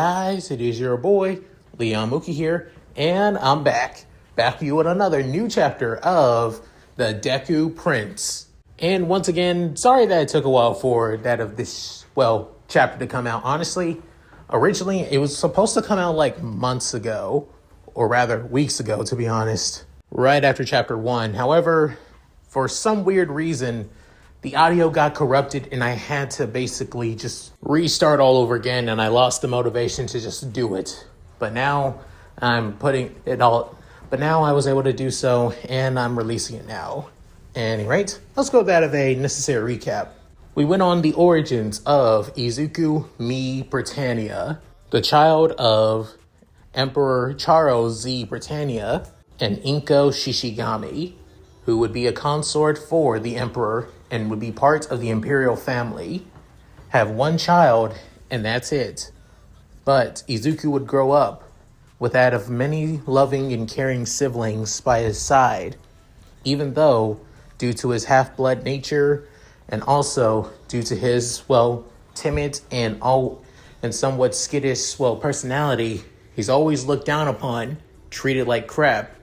guys? It is your boy, Leon Mookie here, and I'm back with you with another new chapter of the Deku Prince. And once again, sorry that it took a while for that of this, chapter to come out. Honestly, originally it was supposed to come out like months ago, or rather weeks ago, to be honest, right after chapter 1. However, for some weird reason, the audio got corrupted and I had to basically just restart all over again, and I lost the motivation to just do it. But now I was able to do so, and I'm releasing it now. At any rate, let's go with that of a necessary recap. We went on the origins of Izuku Mi Britannia, the child of Emperor Charo Z Britannia and Inko Shishigami, who would be a consort for the emperor and would be part of the imperial family, have one child, and that's it. But Izuku would grow up with that of many loving and caring siblings by his side, even though, due to his half-blood nature, and also due to his, timid and somewhat skittish, personality, he's always looked down upon, treated like crap,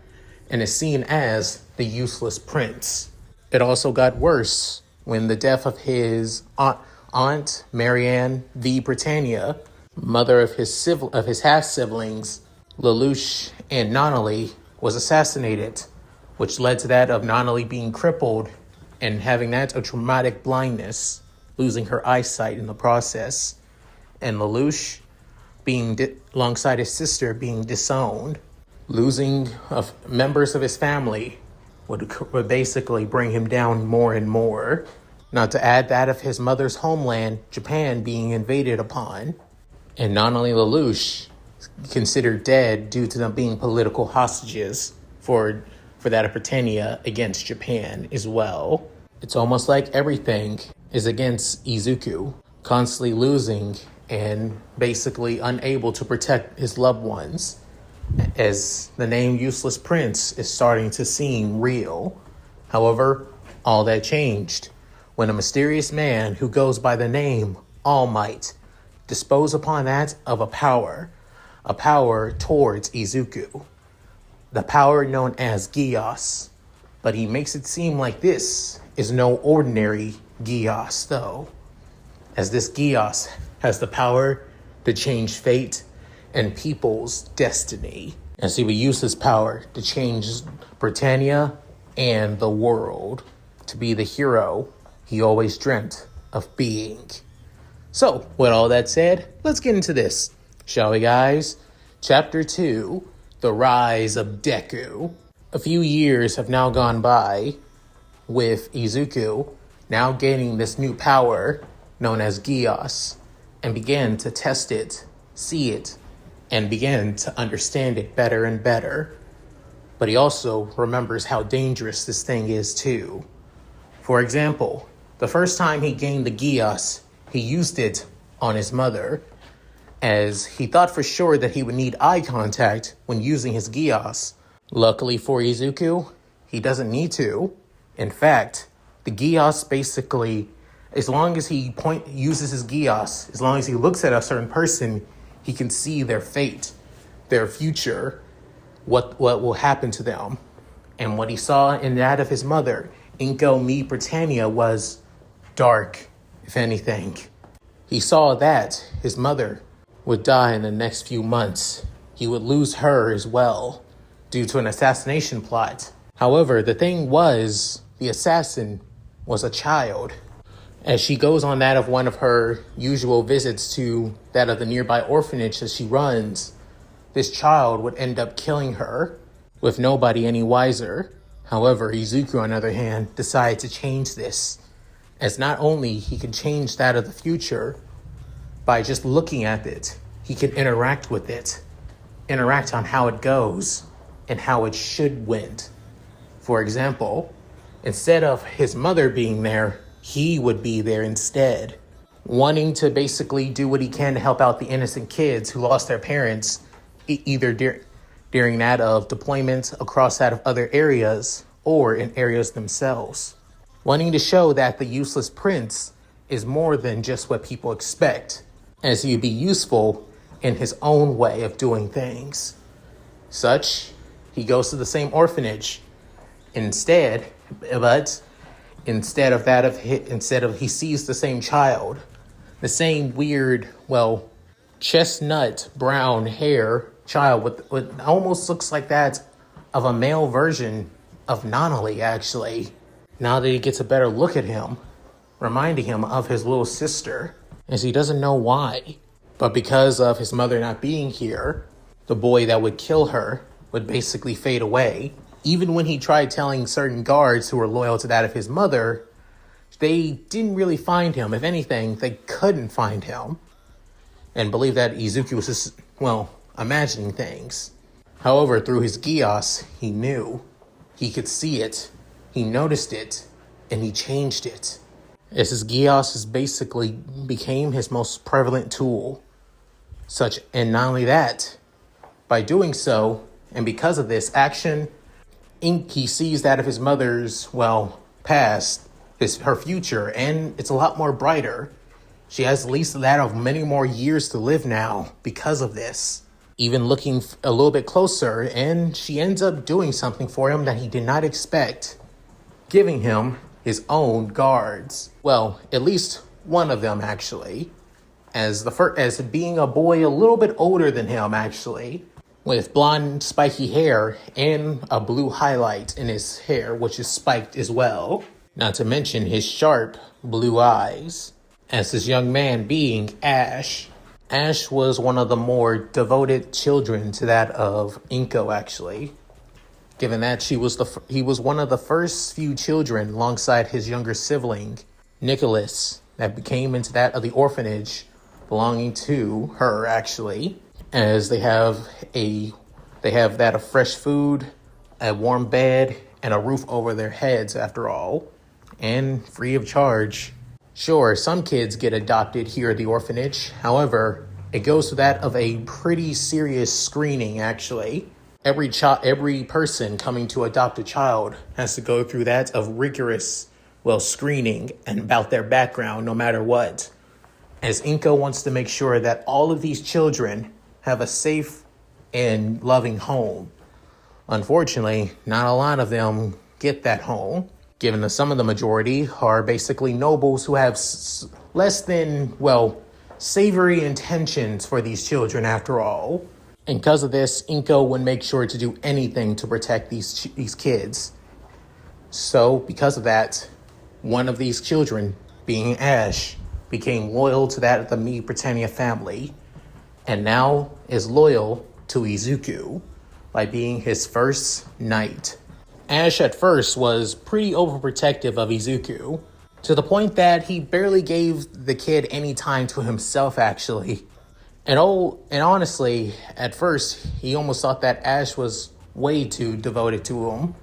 and is seen as the useless prince. It also got worse when the death of his aunt Marianne V. Britannia, mother of his half-siblings, Lelouch and Nonali, was assassinated, which led to that of Nonali being crippled and having that of traumatic blindness, losing her eyesight in the process, and Lelouch being alongside his sister being disowned. Losing members of his family would basically bring him down more and more. Not to add that of his mother's homeland, Japan, being invaded upon. And not only Lelouch considered dead due to them being political hostages for that of Britannia against Japan as well. It's almost like everything is against Izuku, constantly losing and basically unable to protect his loved ones, as the name Useless Prince is starting to seem real. However, all that changed when a mysterious man who goes by the name All Might disposed upon that of a power towards Izuku, the power known as Geass. But he makes it seem like this is no ordinary Geass, though, as this Geass has the power to change fate and people's destiny, as he would use his power to change Britannia and the world to be the hero he always dreamt of being. So, with all that said, let's get into this, shall we, guys? Chapter 2, The Rise of Deku. A few years have now gone by, with Izuku now gaining this new power known as Geass, and began to test it, see it, and began to understand it better and better. But he also remembers how dangerous this thing is too. For example, the first time he gained the Geass, he used it on his mother, as he thought for sure that he would need eye contact when using his Geass. Luckily for Izuku, he doesn't need to. In fact, the Geass basically, as long as he uses his Geass, as long as he looks at a certain person, he can see their fate, their future, what will happen to them. And what he saw in that of his mother, Inko Mi Britannia, was dark, if anything. He saw that his mother would die in the next few months. He would lose her as well, due to an assassination plot. However, the thing was, the assassin was a child. As she goes on that of one of her usual visits to that of the nearby orphanage that she runs, this child would end up killing her, with nobody any wiser. However, Izuku, on the other hand, decided to change this, as not only he could change that of the future by just looking at it, he can interact with it, interact on how it goes and how it should went. For example, instead of his mother being there, he would be there instead, wanting to basically do what he can to help out the innocent kids who lost their parents, either during that of deployment across that of other areas or in areas themselves. Wanting to show that the useless prince is more than just what people expect, as he would be useful in his own way of doing things. Such, he goes to the same orphanage. Instead, but instead of he sees the same child, the same weird, well, chestnut brown hair child with what almost looks like that of a male version of Nonali, actually. Now that he gets a better look at him, reminding him of his little sister, as he doesn't know why. But because of his mother not being here, the boy that would kill her would basically fade away. Even when he tried telling certain guards who were loyal to that of his mother, they didn't really find him. If anything, they couldn't find him. And believed that Izuku was just, well, imagining things. However, through his Gios, he knew. He could see it. He noticed it. And he changed it. As his Gios basically became his most prevalent tool. And not only that, by doing so, and because of this action, he sees that of his mother's, well, past, her future, and it's a lot more brighter. She has at least that of many more years to live now because of this. Even looking a little bit closer, and she ends up doing something for him that he did not expect, giving him his own guards. Well, at least one of them, actually, as being a boy a little bit older than him, actually, with blonde spiky hair and a blue highlight in his hair, which is spiked as well. Not to mention his sharp blue eyes. As this young man being Ash. Ash was one of the more devoted children to that of Inko, actually. Given that he was one of the first few children alongside his younger sibling, Nicholas, that became into that of the orphanage belonging to her, actually. As they have that of fresh food, a warm bed, and a roof over their heads, after all. And free of charge. Sure, some kids get adopted here at the orphanage. However, it goes to that of a pretty serious screening, actually. Every person coming to adopt a child has to go through that of rigorous, screening and about their background, no matter what. As Inko wants to make sure that all of these children have a safe and loving home. Unfortunately, not a lot of them get that home. Given that some of the majority are basically nobles who have less than, savory intentions for these children after all. And because of this, Inko would make sure to do anything to protect these kids. So, because of that, one of these children, being Ash, became loyal to that of the Mi Britannia family, and now is loyal to Izuku by being his first knight. Ash at first was pretty overprotective of Izuku, to the point that he barely gave the kid any time to himself, actually. And honestly, at first, he almost thought that Ash was way too devoted to him.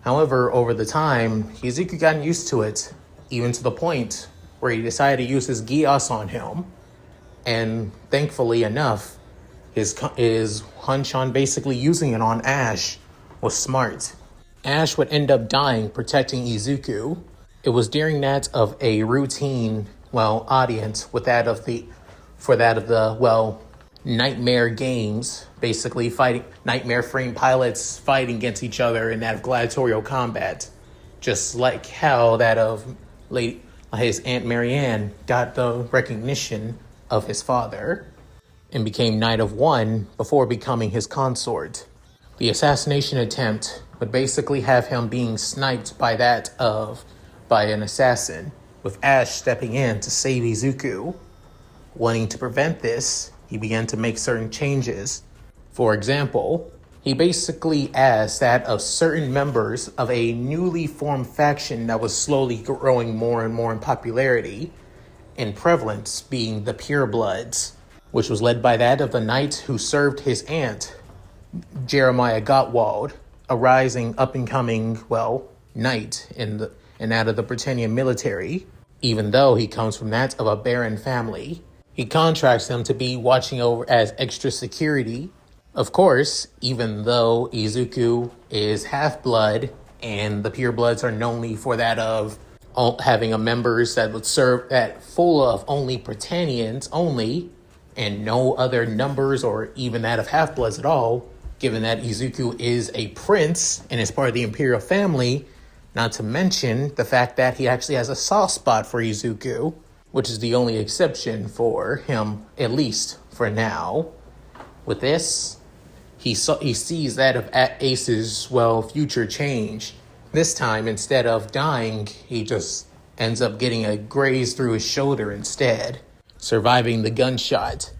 However, over the time, Izuku got used to it, even to the point where he decided to use his Gios on him. And thankfully enough, his hunch on basically using it on Ash was smart. Ash would end up dying protecting Izuku. It was during that of a routine, audience with Nightmare games, basically fighting Nightmare frame pilots fighting against each other in that of gladiatorial combat. Just like how that of his Aunt Marianne got the recognition of his father and became Knight of One before becoming his consort. The assassination attempt would basically have him being sniped by an assassin, with Ash stepping in to save Izuku. Wanting to prevent this, he began to make certain changes. For example, he basically asked that of certain members of a newly formed faction that was slowly growing more and more in popularity and prevalence, being the Purebloods, which was led by that of the knight who served his aunt, Jeremiah Gottwald, a rising up-and-coming, knight in that of the Britannia military, even though he comes from that of a baron family. He contracts them to be watching over as extra security. Of course, even though Izuku is half-blood and the Purebloods are known for that of having a members that would serve that full of only Britannians only, and no other numbers or even that of Half-Bloods at all, given that Izuku is a prince and is part of the Imperial family, not to mention the fact that he actually has a soft spot for Izuku, which is the only exception for him, at least for now. With this, he sees that of Ace's, future change. This time, instead of dying, he just ends up getting a graze through his shoulder instead, surviving the gunshot.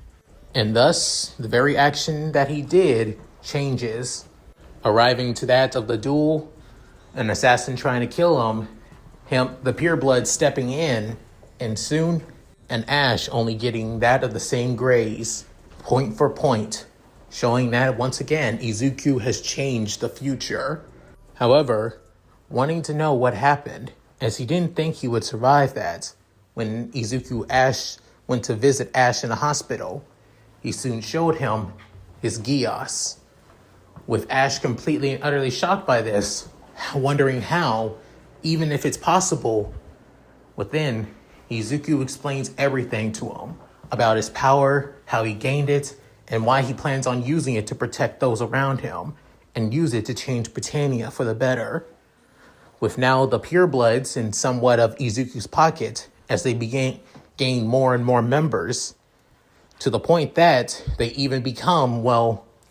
And thus, the very action that he did changes. Arriving to that of the duel, an assassin trying to kill him, the pureblood stepping in, and soon, an Ash only getting that of the same graze, point for point, showing that once again, Izuku has changed the future. However, wanting to know what happened, as he didn't think he would survive that, when Ash went to visit Ash in the hospital, he soon showed him his Geass. With Ash completely and utterly shocked by this, wondering how, even if it's possible, within, Izuku explains everything to him about his power, how he gained it, and why he plans on using it to protect those around him and use it to change Britannia for the better. With now the purebloods in somewhat of Izuku's pocket as they gain more and more members, to the point that they even become,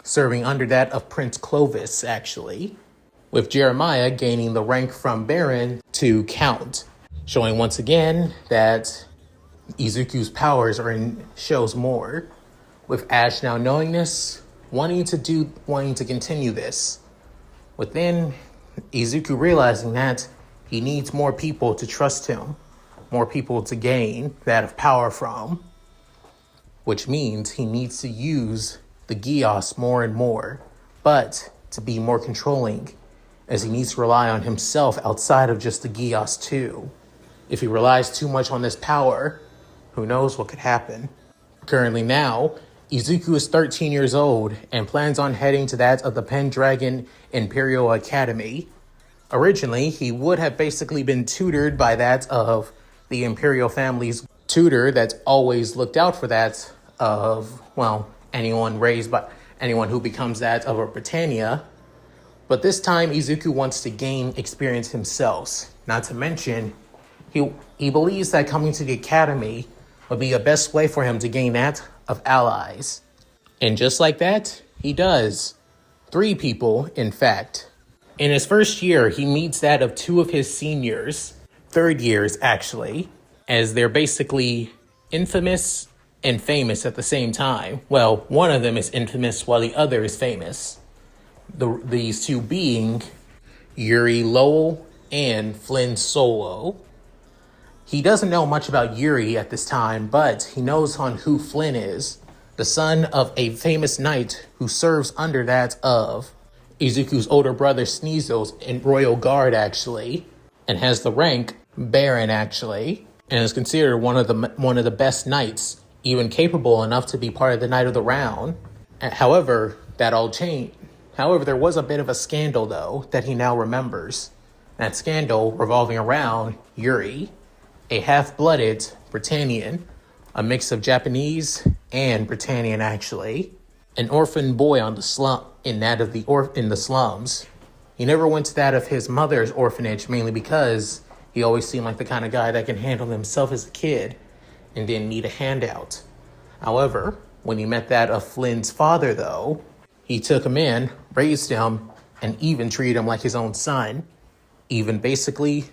serving under that of Prince Clovis, actually, with Jeremiah gaining the rank from Baron to Count, showing once again that Izuku's powers shows more. With Ash now knowing this, wanting to continue this. Within Izuku realizing that he needs more people to trust him, more people to gain that of power from, which means he needs to use the Geass more and more, but to be more controlling, as he needs to rely on himself outside of just the Geass too. If he relies too much on this power, who knows what could happen. Currently now, Izuku is 13 years old and plans on heading to that of the Pendragon Imperial Academy. Originally, he would have basically been tutored by that of the Imperial family's tutor that's always looked out for that of, anyone who becomes that of a Britannia. But this time, Izuku wants to gain experience himself. Not to mention, he believes that coming to the academy would be the best way for him to gain that of allies. And just like that, he does. 3 people, in fact. In his first year, he meets that of 2 of his seniors, 3rd years actually, as they're basically infamous and famous at the same time. Well, one of them is infamous while the other is famous. These 2 being Yuri Lowell and Flynn Solo. He doesn't know much about Yuri at this time, but he knows on who Flynn is, the son of a famous knight who serves under that of Izuku's older brother Sneasel's in Royal Guard, actually, and has the rank Baron, actually, and is considered one of the best knights, even capable enough to be part of the Knight of the Round. However, that all changed. However, there was a bit of a scandal, though, that he now remembers. That scandal revolving around Yuri, a half-blooded Britannian, a mix of Japanese and Britannian, actually, an orphan boy on the in the slums. He never went to that of his mother's orphanage, mainly because he always seemed like the kind of guy that can handle himself as a kid and didn't need a handout. However, when he met that of Flynn's father, though, he took him in, raised him, and even treated him like his own son, even basically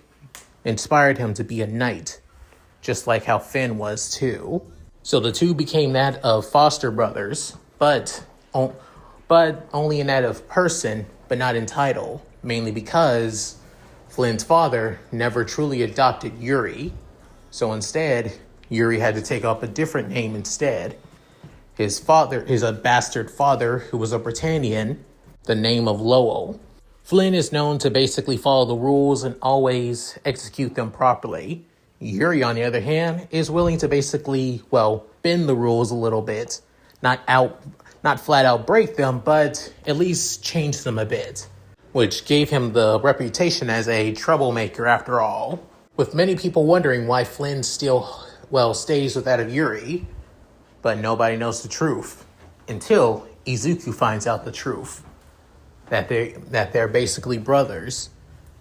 inspired him to be a knight, just like how Finn was too. So the 2 became that of foster brothers, but only in that of person, but not in title, mainly because Flynn's father never truly adopted Yuri. So instead, Yuri had to take up a different name instead. His father is a bastard father who was a Britannian, the name of Lowell. Flynn is known to basically follow the rules and always execute them properly. Yuri, on the other hand, is willing to basically, bend the rules a little bit. Not flat out break them, but at least change them a bit, which gave him the reputation as a troublemaker after all. With many people wondering why Flynn still, stays with that of Yuri, But nobody knows the truth until Izuku finds out the truth. That they're basically brothers.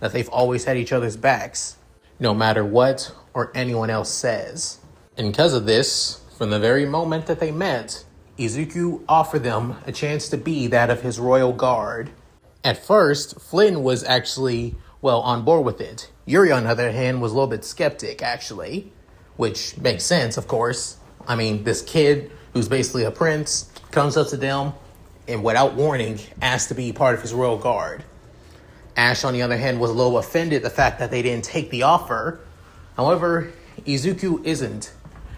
That they've always had each other's backs, no matter what or anyone else says. And because of this, from the very moment that they met, Izuku offered them a chance to be that of his royal guard. At first, Flynn was actually, on board with it. Yuri, on the other hand, was a little bit skeptic, actually, which makes sense, of course. I mean, this kid, who's basically a prince, comes up to them and without warning asks to be part of his royal guard. Ash, on the other hand, was a little offended the fact that they didn't take the offer. However, Izuku isn't,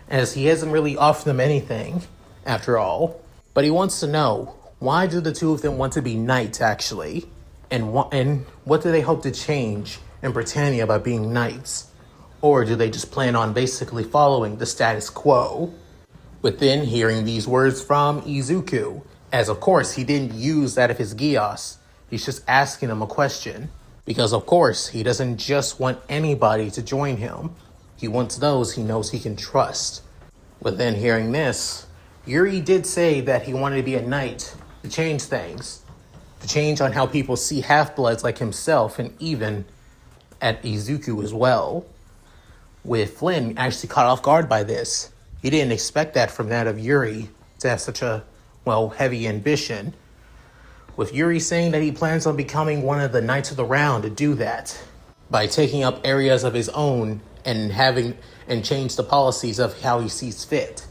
as he hasn't really offered them anything, after all. But he wants to know, why do the two of them want to be knights, actually? And what do they hope to change in Britannia by being knights? Or do they just plan on basically following the status quo? Within hearing these words from Izuku, as of course he didn't use that of his Geass, he's just asking him a question. Because of course he doesn't just want anybody to join him. He wants those he knows he can trust. Within hearing this, Yuri did say that he wanted to be a knight to change things. To change on how people see half-bloods like himself and even at Izuku as well. With Flynn actually caught off guard by this. He didn't expect that from that of Yuri to have such a, heavy ambition. With Yuri saying that he plans on becoming one of the Knights of the Round to do that. By taking up areas of his own and change the policies of how he sees fit.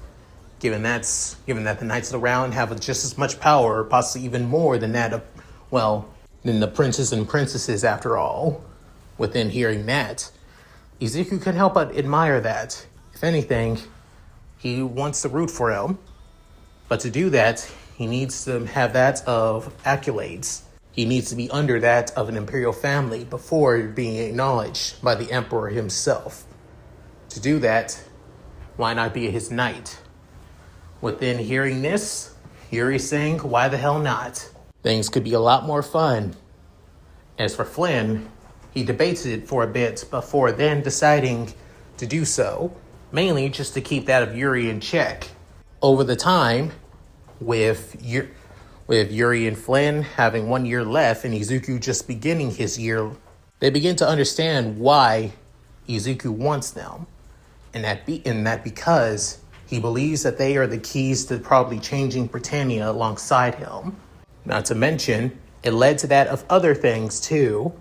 Given that the Knights of the Round have just as much power, or possibly even more than that of, than the princes and princesses after all. Within hearing that, Izuku couldn't help but admire that. If anything, he wants to root for him. But to do that, he needs to have that of accolades. He needs to be under that of an imperial family before being acknowledged by the emperor himself. To do that, why not be his knight? Within hearing this, Yuri's saying, why the hell not? Things could be a lot more fun. As for Flynn, he debated it for a bit before then deciding to do so, mainly just to keep that of Yuri in check. Over the time, with Yuri and Flynn having 1 year left and Izuku just beginning his year, they begin to understand why Izuku wants them. And that because he believes that they are the keys to probably changing Britannia alongside him. Not to mention, it led to that of other things too,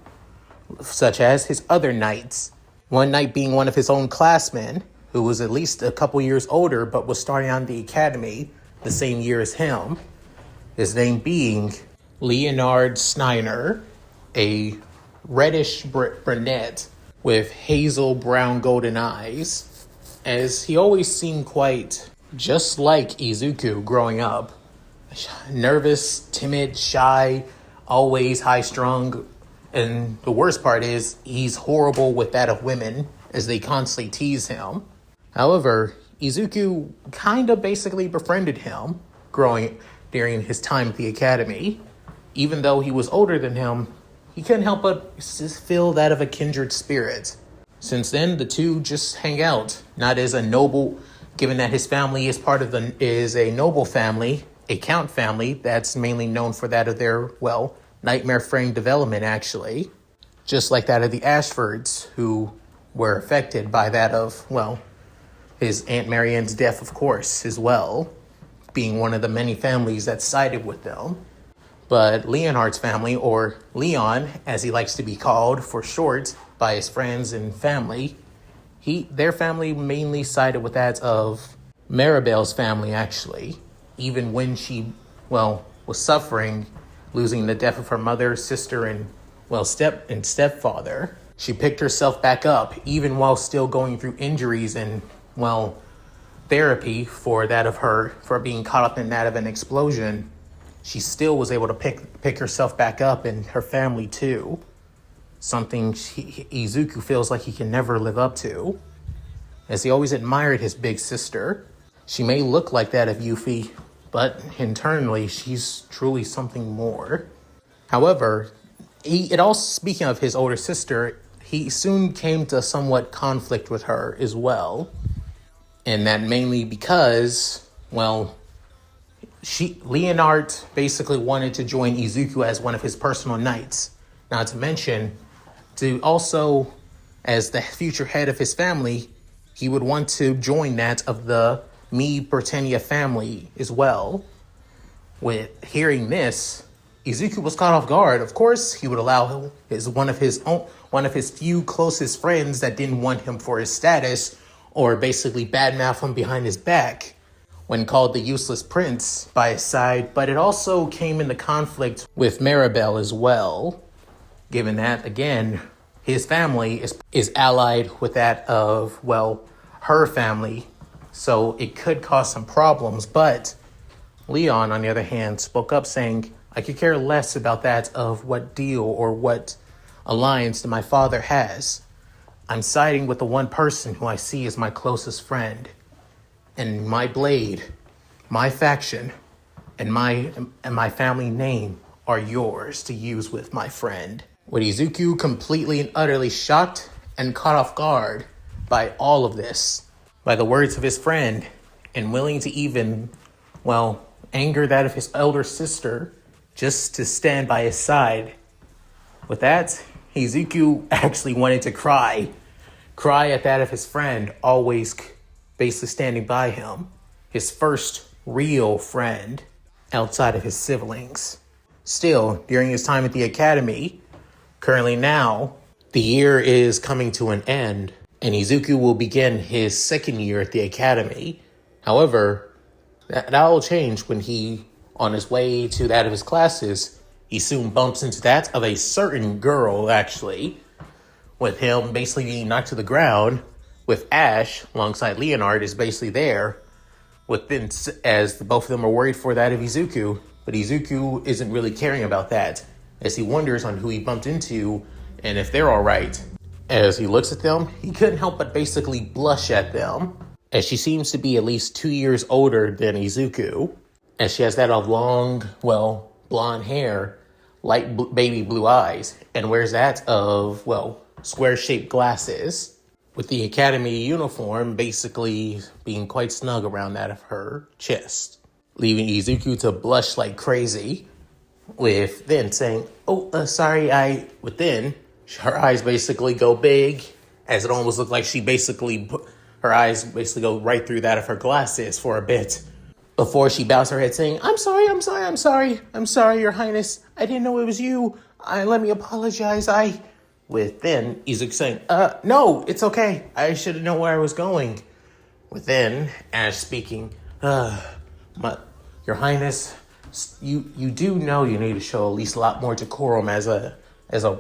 such as his other knights. One knight being one of his own classmen, who was at least a couple years older but was starting on the academy the same year as him. His name being Leonard Snyder, a reddish brunette with hazel brown golden eyes, as he always seemed quite just like Izuku growing up. Nervous, timid, shy, always high-strung, and the worst part is he's horrible with that of women as they constantly tease him. However, Izuku kind of basically befriended him during his time at the academy. Even though he was older than him, he couldn't help but feel that of a kindred spirit. Since then, the two just hang out, not as a noble, given that his family is a noble family, a count family that's mainly known for that of their, nightmare frame development, actually. Just like that of the Ashfords, who were affected by that of, his Aunt Marianne's death, of course, as well, being one of the many families that sided with them. But Leonhardt's family, or Leon, as he likes to be called for short by his friends and family, their family mainly sided with that of Maribel's family, actually. Even when she, was suffering, losing the death of her mother, sister, and stepfather, she picked herself back up, even while still going through injuries and, therapy for being caught up in that of an explosion. She still was able to pick herself back up, and her family too. Something Izuku feels like he can never live up to, as he always admired his big sister. She may look like that of Yuffie, but internally she's truly something more. However, speaking of his older sister, he soon came to somewhat conflict with her as well. And that mainly because, well, Leonard basically wanted to join Izuku as one of his personal knights. Not to mention, to also, as the future head of his family, he would want to join that of the Mi Britannia family as well. With hearing this, Izuku was caught off guard. Of course, he would allow one of his few closest friends that didn't want him for his status, or basically badmouth him behind his back, when called the useless prince, by his side. But it also came into conflict with Maribel as well, given that, again, his family is allied with that of, well, her family. So it could cause some problems. But Leon, on the other hand, spoke up saying, I could care less about that of what deal or what alliance that my father has. I'm siding with the one person who I see as my closest friend. And my blade, my faction, and my family name are yours to use with my friend. With Izuku completely and utterly shocked and caught off guard by all of this, by the words of his friend, and willing to even, well, anger that of his elder sister, just to stand by his side. With that, Izuku actually wanted to cry at that of his friend, always basically standing by him, his first real friend outside of his siblings. Still, during his time at the academy, currently now, the year is coming to an end, and Izuku will begin his second year at the academy. However, that will change when he, on his way to that of his classes, he soon bumps into that of a certain girl, actually, with him basically being knocked to the ground, with Ash, alongside Leonard, is basically there, as both of them are worried for that of Izuku, but Izuku isn't really caring about that, as he wonders on who he bumped into and if they're all right. As he looks at them, he couldn't help but basically blush at them, as she seems to be at least 2 years older than Izuku, as she has that of long, well, blonde hair, light baby blue eyes, and wears that of, well, square-shaped glasses, with the academy uniform basically being quite snug around that of her chest, leaving Izuku to blush like crazy, with then saying, with then, her eyes basically go big, as it almost looked like her eyes basically go right through that of her glasses for a bit, before she bows her head saying, I'm sorry, Your Highness, I didn't know it was you, let me apologize, with then Izuku saying, no, it's okay, I should have known where I was going. With then Ash speaking, Your Highness, you do know you need to show at least a lot more decorum as a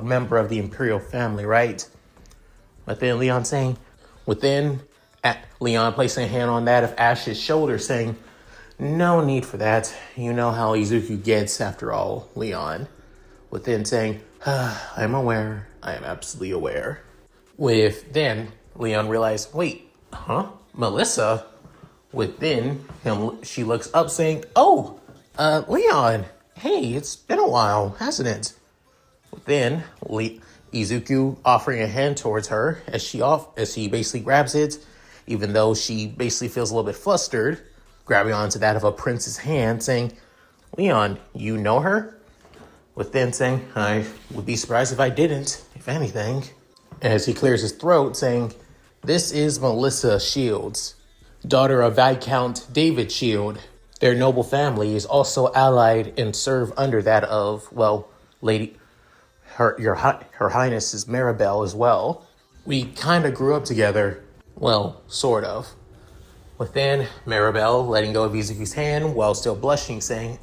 member of the Imperial family, right? But then Leon saying, Leon placing a hand on that of Ash's shoulder saying, no need for that. You know how Izuku gets after all, Leon. With then saying, I'm aware. I am absolutely aware. With then, Leon realized, wait, Melissa? With then, she looks up saying, Leon, hey, it's been a while, hasn't it? With then, Izuku offering a hand towards her as she basically grabs it, even though she basically feels a little bit flustered, grabbing onto that of a prince's hand, saying, Leon, you know her? With then saying, I would be surprised if I didn't, if anything. As he clears his throat, saying, this is Melissa Shields, daughter of Viscount David Shield. Their noble family is also allied and serve under that of, well, Her Highness's Maribel as well. We kind of grew up together. Well, sort of. With then Maribel letting go of Izuku's hand while still blushing, saying,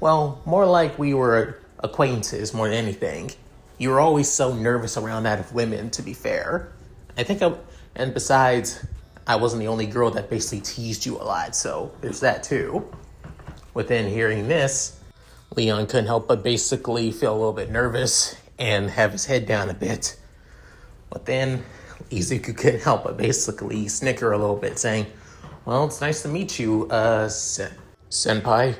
well, more like we were acquaintances more than anything. You were always so nervous around that of women, to be fair. And besides, I wasn't the only girl that basically teased you a lot, so there's that too. Within hearing this, Leon couldn't help but basically feel a little bit nervous and have his head down a bit. But then Izuku couldn't help but basically snicker a little bit, saying, well, it's nice to meet you, senpai.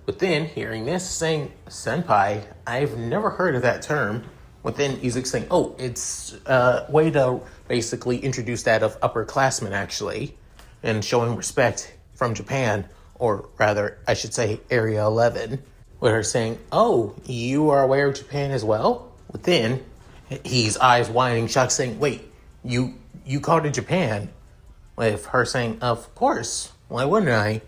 But then hearing this, saying, senpai, I've never heard of that term. But then Izuku saying, it's a way to basically introduce that of upperclassmen, actually, and showing respect from Japan, or rather, I should say Area 11, with her saying, oh, you are aware of Japan as well? Within, he's eyes widening, shocked, saying, wait, you called it Japan? With her saying, of course, why wouldn't I?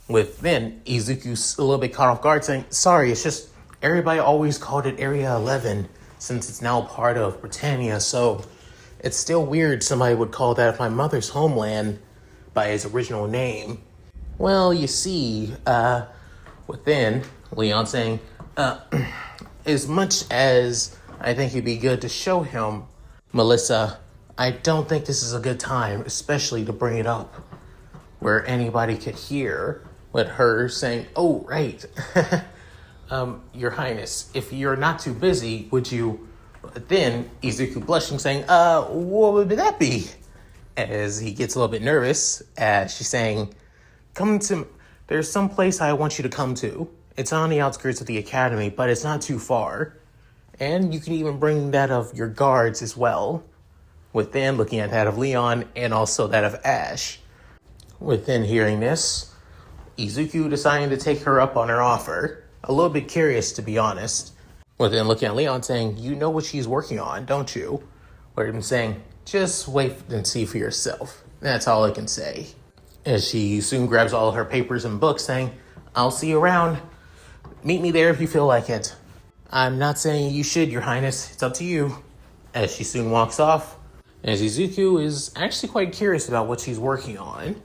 With then, Izuku's a little bit caught off guard, saying, sorry, it's just everybody always called it Area 11, since it's now part of Britannia, so it's still weird somebody would call that my mother's homeland by its original name. Well, you see, within, Leon saying, as much as I think it'd be good to show him, Melissa, I don't think this is a good time, especially to bring it up where anybody could hear, with her saying, oh, right, Your Highness, if you're not too busy, would you... Then Izuku blushing, saying, what would that be? As he gets a little bit nervous, as she's saying, there's some place I want you to come to. It's on the outskirts of the academy, but it's not too far. And you can even bring that of your guards as well. Within looking at that of Leon and also that of Ash. Within hearing this, Izuku deciding to take her up on her offer. A little bit curious, to be honest. Within looking at Leon saying, you know what she's working on, don't you? With him saying, just wait and see for yourself. That's all I can say. As she soon grabs all of her papers and books saying, I'll see you around. Meet me there if you feel like it. I'm not saying you should, Your Highness. It's up to you. As she soon walks off. As Izuku is actually quite curious about what she's working on.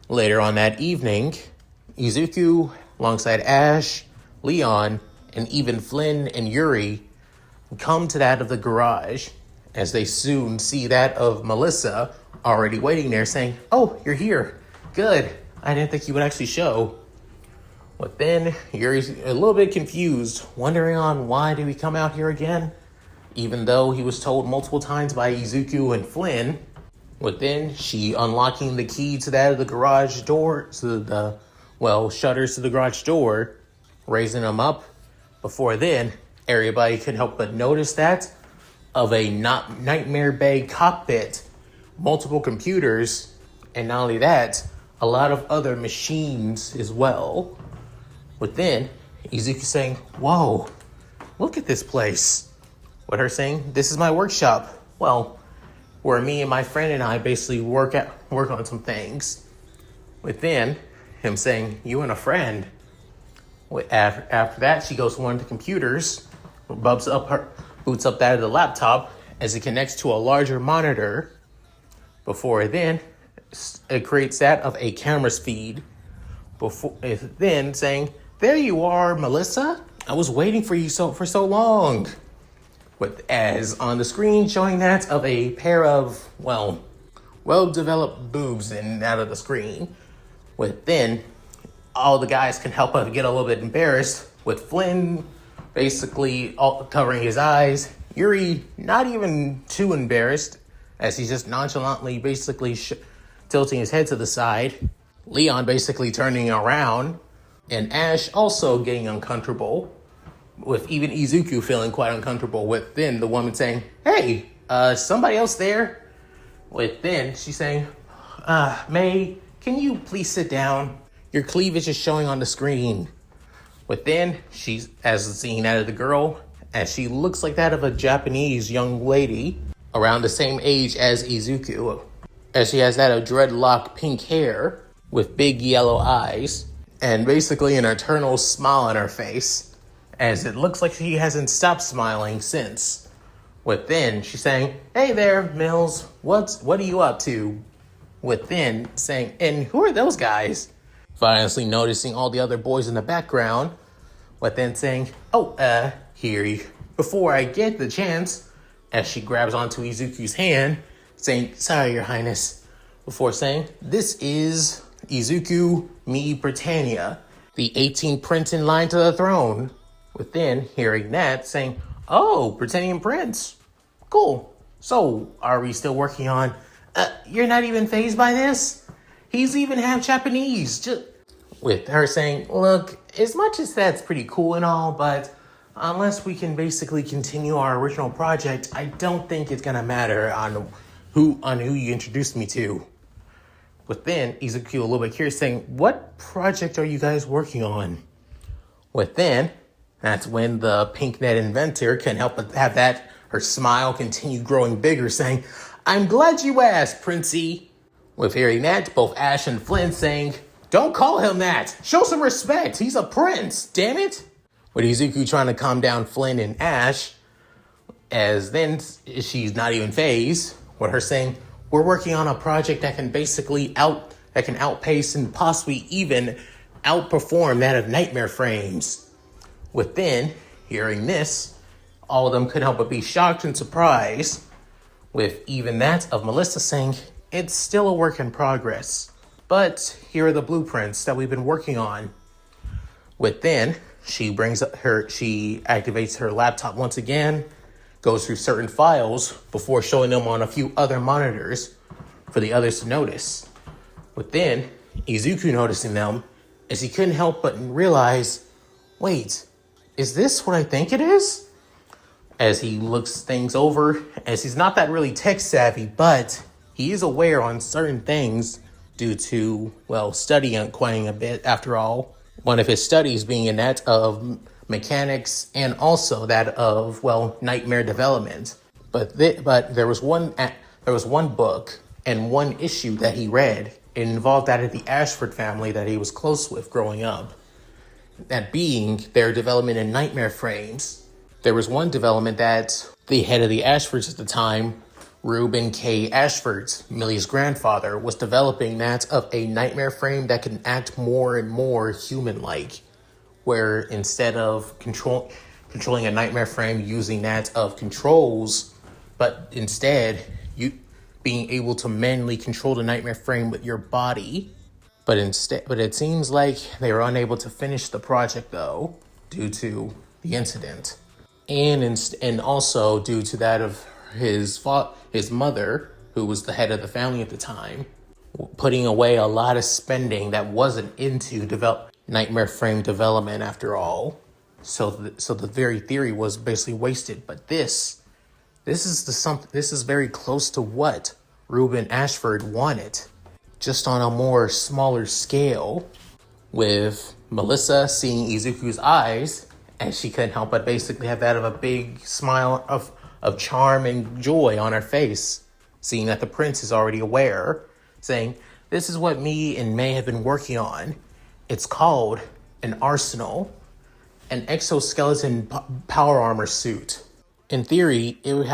Later on that evening, Izuku, alongside Ash, Leon, and even Flynn and Yuri come to that of the garage, as they soon see that of Melissa already waiting there saying, oh, you're here. Good. I didn't think you would actually show. But then Yuri's a little bit confused, wondering on why did we come out here again? Even though he was told multiple times by Izuku and Flynn. But then she unlocking the key to that of the garage door, to the, shutters to the garage door, raising them up. Before then, everybody could help but notice that of a Nightmare Bay cockpit, multiple computers, and not only that, a lot of other machines as well. But then, Izuku saying, whoa, look at this place. With her saying, this is my workshop. Well, where me and my friend and I basically work on some things. Within him saying, you and a friend. After that, she goes to one of the computers, boots up that of the laptop as it connects to a larger monitor. Before then, it creates that of a camera's feed. Then saying, there you are, Melissa. I was waiting for you for so long. As on the screen showing that of a pair of, well-developed boobs and out of the screen. Then all the guys can help but get a little bit embarrassed, with Flynn basically covering his eyes. Yuri not even too embarrassed, as he's just nonchalantly basically tilting his head to the side. Leon basically turning around, and Ash also getting uncomfortable, with even Izuku feeling quite uncomfortable. Within the woman saying, hey, somebody else there? Within she's saying, May, can you please sit down? Your cleavage is showing on the screen. Within, she's as seen out of the girl, as she looks like that of a Japanese young lady around the same age as Izuku, as she has that of dreadlock pink hair with big yellow eyes and basically an eternal smile on her face, as it looks like she hasn't stopped smiling since. Within, she's saying, hey there, Mills, what are you up to? Within saying, and who are those guys? Finally noticing all the other boys in the background. Within saying, here, before I get the chance, as she grabs onto Izuku's hand, saying, sorry, Your Highness. Before saying, this is Izuku, me, Britannia, the 18th prince in line to the throne. Within, hearing that, saying, oh, Britannian prince. Cool. So, are we still working on... you're not even fazed by this? He's even half Japanese. With her saying, look, as much as that's pretty cool and all, but unless we can basically continue our original project, I don't think it's gonna matter on who you introduced me to. With then, Izuku a little bit curious saying, what project are you guys working on? With then, that's when the pink net inventor can help but have that, her smile continue growing bigger saying, I'm glad you asked, Princey. With hearing that, both Ash and Flynn saying, don't call him that. Show some respect. He's a prince, damn it. With Izuku trying to calm down Flynn and Ash, as then she's not even phased, with her saying, we're working on a project that can basically outpace and possibly even outperform that of Nightmare Frames. With then, hearing this, all of them couldn't help but be shocked and surprised, with even that of Melissa saying, it's still a work in progress, but here are the blueprints that we've been working on. With then, she activates her laptop once again, goes through certain files before showing them on a few other monitors for the others to notice. With then, Izuku noticing them, as he couldn't help but realize, wait, is this what I think it is? As he looks things over, as he's not that really tech savvy, but he is aware on certain things due to, studying quite a bit after all. One of his studies being in that of mechanics and also that of, nightmare development. But there was one book and one issue that he read. It involved that of the Ashford family that he was close with growing up. That being their development in nightmare frames. There was one development that the head of the Ashfords at the time, Reuben K. Ashford, Millie's grandfather, was developing that of a nightmare frame that can act more and more human-like, where instead of controlling a nightmare frame using that of controls, but instead you being able to manually control the nightmare frame with your body. But it seems like they were unable to finish the project though, due to the incident. And also due to that of his mother, who was the head of the family at the time, putting away a lot of spending that wasn't into nightmare frame development after all. So the very theory was basically wasted. But this is very close to what Reuben Ashford wanted, just on a more smaller scale, with Melissa seeing Izuku's eyes, and she couldn't help but basically have that of a big smile of charm and joy on her face, seeing that the prince is already aware, saying, this is what me and May have been working on. It's called an arsenal, an exoskeleton power armor suit. In theory, it would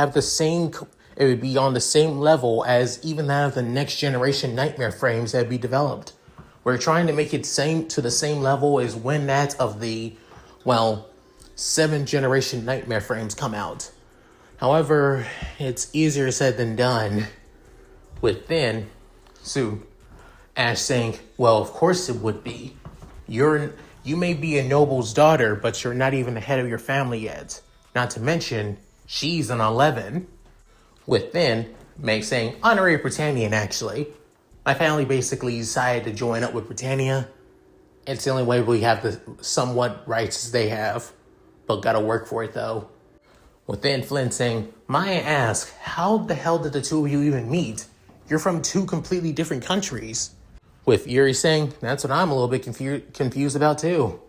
be on the same level as even that of the next generation nightmare frames that would be developed. We're trying to make it to the same level as when that of the, 7th generation nightmare frames come out. However, it's easier said than done. With then, Ash saying, well, of course it would be. You may be a noble's daughter, but you're not even the head of your family yet. Not to mention, she's an 11. With then, Meg saying, honorary Britannian, actually. My family basically decided to join up with Britannia. It's the only way we have the somewhat rights as they have. But gotta work for it, though. With then Flynn saying, may I ask, how the hell did the two of you even meet? You're from two completely different countries. With Yuri saying, that's what I'm a little bit confused about, too.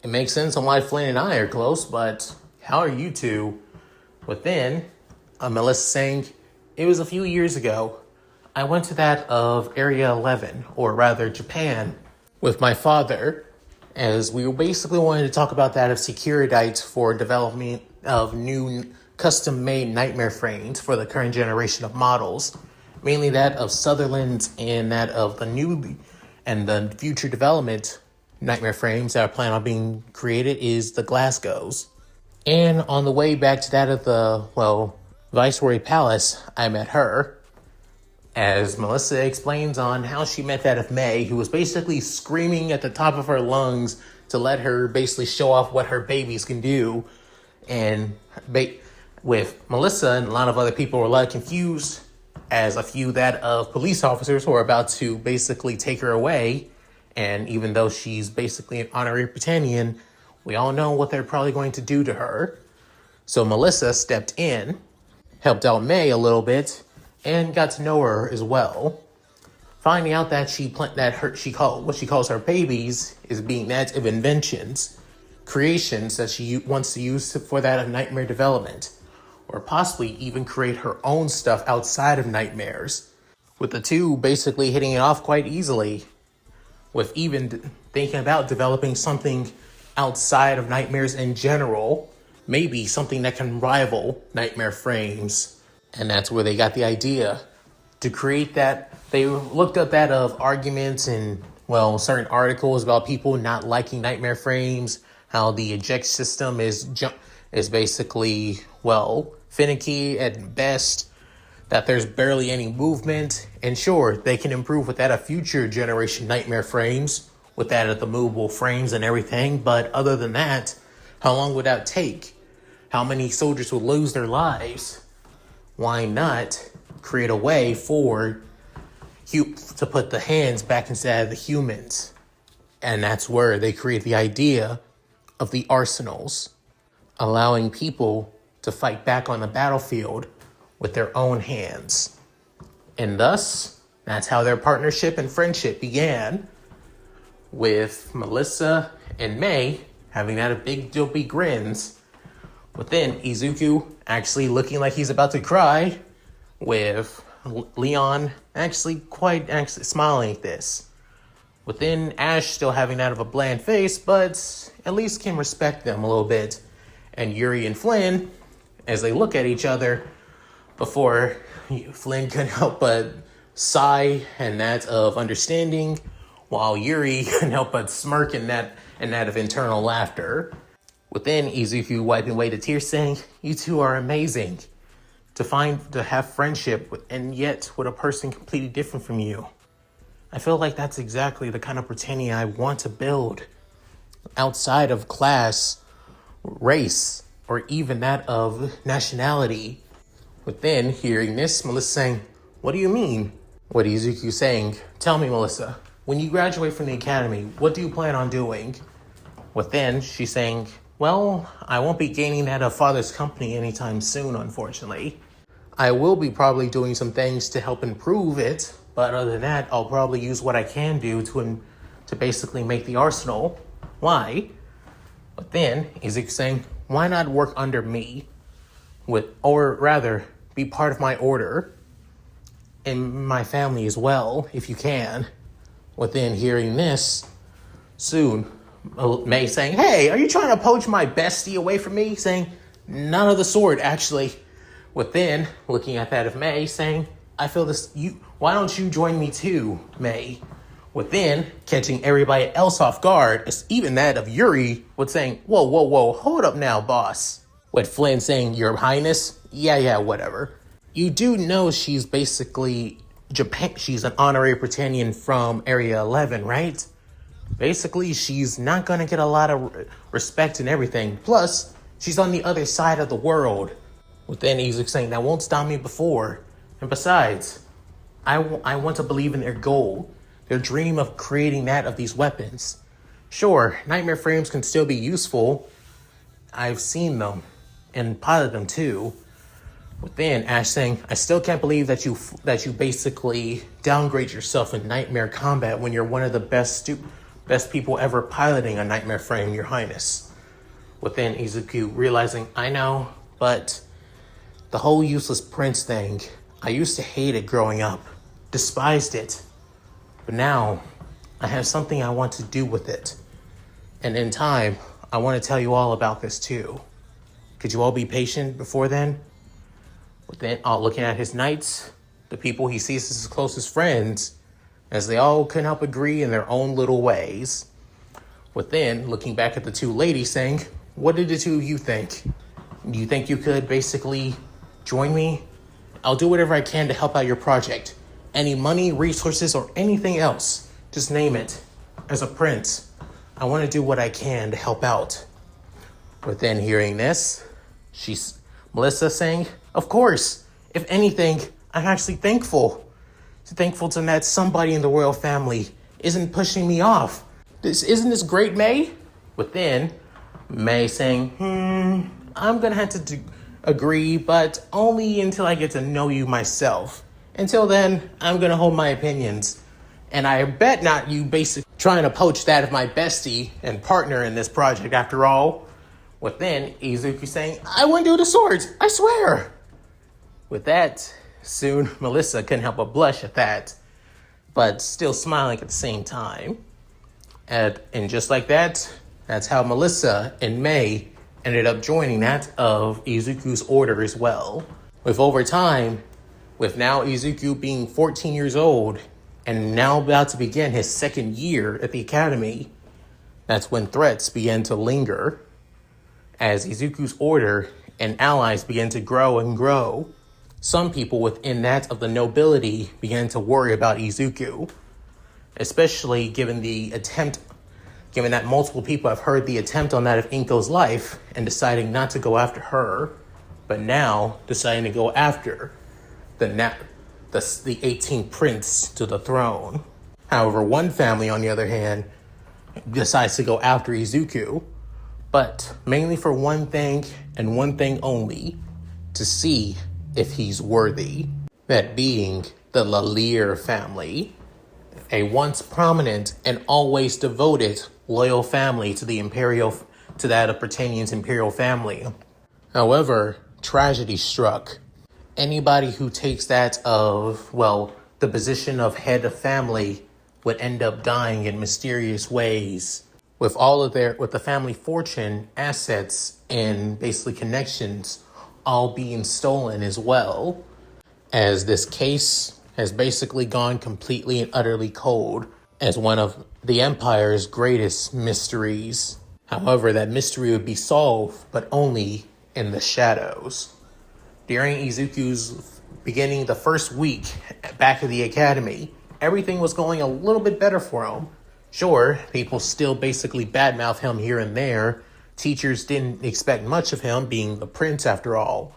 It makes sense on why Flynn and I are close, but how are you two? With then, Melissa saying, it was a few years ago. I went to that of Area 11, or rather Japan, with my father, as we basically wanted to talk about that of Securidites for development of new custom-made nightmare frames for the current generation of models, mainly that of Sutherland's and that of the new and the future development nightmare frames that are planned on being created is the Glasgow's. And on the way back to that of the, Viceroy Palace, I met her, as Melissa explains on how she met that of May, who was basically screaming at the top of her lungs to let her basically show off what her babies can do. And with Melissa and a lot of other people were a lot confused, as a few that of police officers who are about to basically take her away. And even though she's basically an honorary Britannian, we all know what they're probably going to do to her. So Melissa stepped in, helped out May a little bit, and got to know her as well. finding out that what she calls her babies is being that of inventions, creations that she wants to use for that of nightmare development, or possibly even create her own stuff outside of nightmares, with the two basically hitting it off quite easily, with even thinking about developing something outside of nightmares in general, maybe something that can rival nightmare frames. And that's where they got the idea to create that. They looked up that of arguments and, well, certain articles about people not liking nightmare frames, how the eject system is basically, well, finicky at best, that there's barely any movement. And sure, they can improve with that of future generation nightmare frames, with that of the movable frames and everything. But other than that, how long would that take? How many soldiers would lose their lives? Why not create a way to put the hands back inside of the humans? And that's where they create the idea of the arsenals, allowing people to fight back on the battlefield with their own hands. And thus, that's how their partnership and friendship began, with Melissa and May having that of big dopey grins, with then Izuku actually looking like he's about to cry, with Leon actually smiling at this. Within Ash still having that of a bland face, but at least can respect them a little bit. And Yuri and Flynn, as they look at each other, before Flynn couldn't help but sigh and that of understanding, while Yuri couldn't help but smirk in that of internal laughter. Within Izuku wiping away the tears, saying, "You two are amazing. To have friendship and yet with a person completely different from you. I feel like that's exactly the kind of pretending I want to build outside of class, race, or even that of nationality." Within hearing this, Melissa saying, "What do you mean?" What Izuku saying, "Tell me, Melissa, when you graduate from the academy, what do you plan on doing?" Within, she's saying, "Well, I won't be gaining that of father's company anytime soon, unfortunately. I will be probably doing some things to help improve it, but other than that, I'll probably use what I can do to basically make the arsenal." Why? But then Izuku saying, "Why not work under me? Or rather, be part of my order and my family as well, if you can." Within hearing this, soon May saying, "Hey, are you trying to poach my bestie away from me?" Saying, "None of the sort, actually." Within looking at that of May, saying, "I feel this. Why don't you join me too, May?" Within catching everybody else off guard, even that of Yuri, with saying, whoa, hold up now, boss." With Flynn saying, "Your Highness, yeah, whatever. You do know she's basically Japan. She's an honorary Britannian from Area 11, right? Basically, she's not going to get a lot of respect and everything. Plus, she's on the other side of the world." Within Izuku saying, "That won't stop me before. And besides, I want to believe in their goal, their dream of creating that of these weapons. Sure, nightmare frames can still be useful. I've seen them and piloted them too." Within Ash saying, "I still can't believe that you basically downgrade yourself in nightmare combat when you're one of the best people ever piloting a nightmare frame, Your Highness." Within Izuku realizing, "I know, but the whole useless prince thing, I used to hate it growing up, despised it. But now I have something I want to do with it. And in time, I want to tell you all about this too. Could you all be patient before then?" Within looking at his knights, the people he sees as his closest friends, as they all couldn't help agree in their own little ways. Within looking back at the two ladies saying, "What did the two of you think? Do you think you could basically join me? I'll do whatever I can to help out your project. Any money, resources, or anything else, just name it. As a prince, I want to do what I can to help out." Within hearing this, Melissa saying, "Of course, if anything, I'm actually thankful. Thankful to that somebody in the royal family isn't pushing me off. Isn't this great, May?" Within, May saying, "I'm going to have to agree, but only until I get to know you myself. Until then, I'm going to hold my opinions. And I bet not you basically trying to poach that of my bestie and partner in this project after all. With then Izuku saying, I wouldn't do the swords, I swear. With that, soon Melissa couldn't help but blush at that, but still smiling at the same time. And just like that, that's how Melissa and May ended up joining that of Izuku's order as well. With over time, with now Izuku being 14 years old and now about to begin his second year at the academy, that's when threats began to linger as Izuku's order and allies began to grow and grow. Some people within that of the nobility began to worry about Izuku, especially given that multiple people have heard the attempt on that of Inko's life and deciding not to go after her, but now deciding to go after the 18th prince to the throne. However, one family, on the other hand, decides to go after Izuku, but mainly for one thing and one thing only, to see if he's worthy. That being the Lelouch family, a once prominent and always devoted, loyal family to that of Britannia's imperial family. However, tragedy struck. Anybody who takes that of, the position of head of family would end up dying in mysterious ways, with the family fortune, assets, and basically connections all being stolen as well, as this case has basically gone completely and utterly cold as one of the Empire's greatest mysteries. However, that mystery would be solved, but only in the shadows. During Izuku's beginning the first week back at the academy, everything was going a little bit better for him. Sure, people still basically badmouth him here and there. Teachers didn't expect much of him, being the prince after all.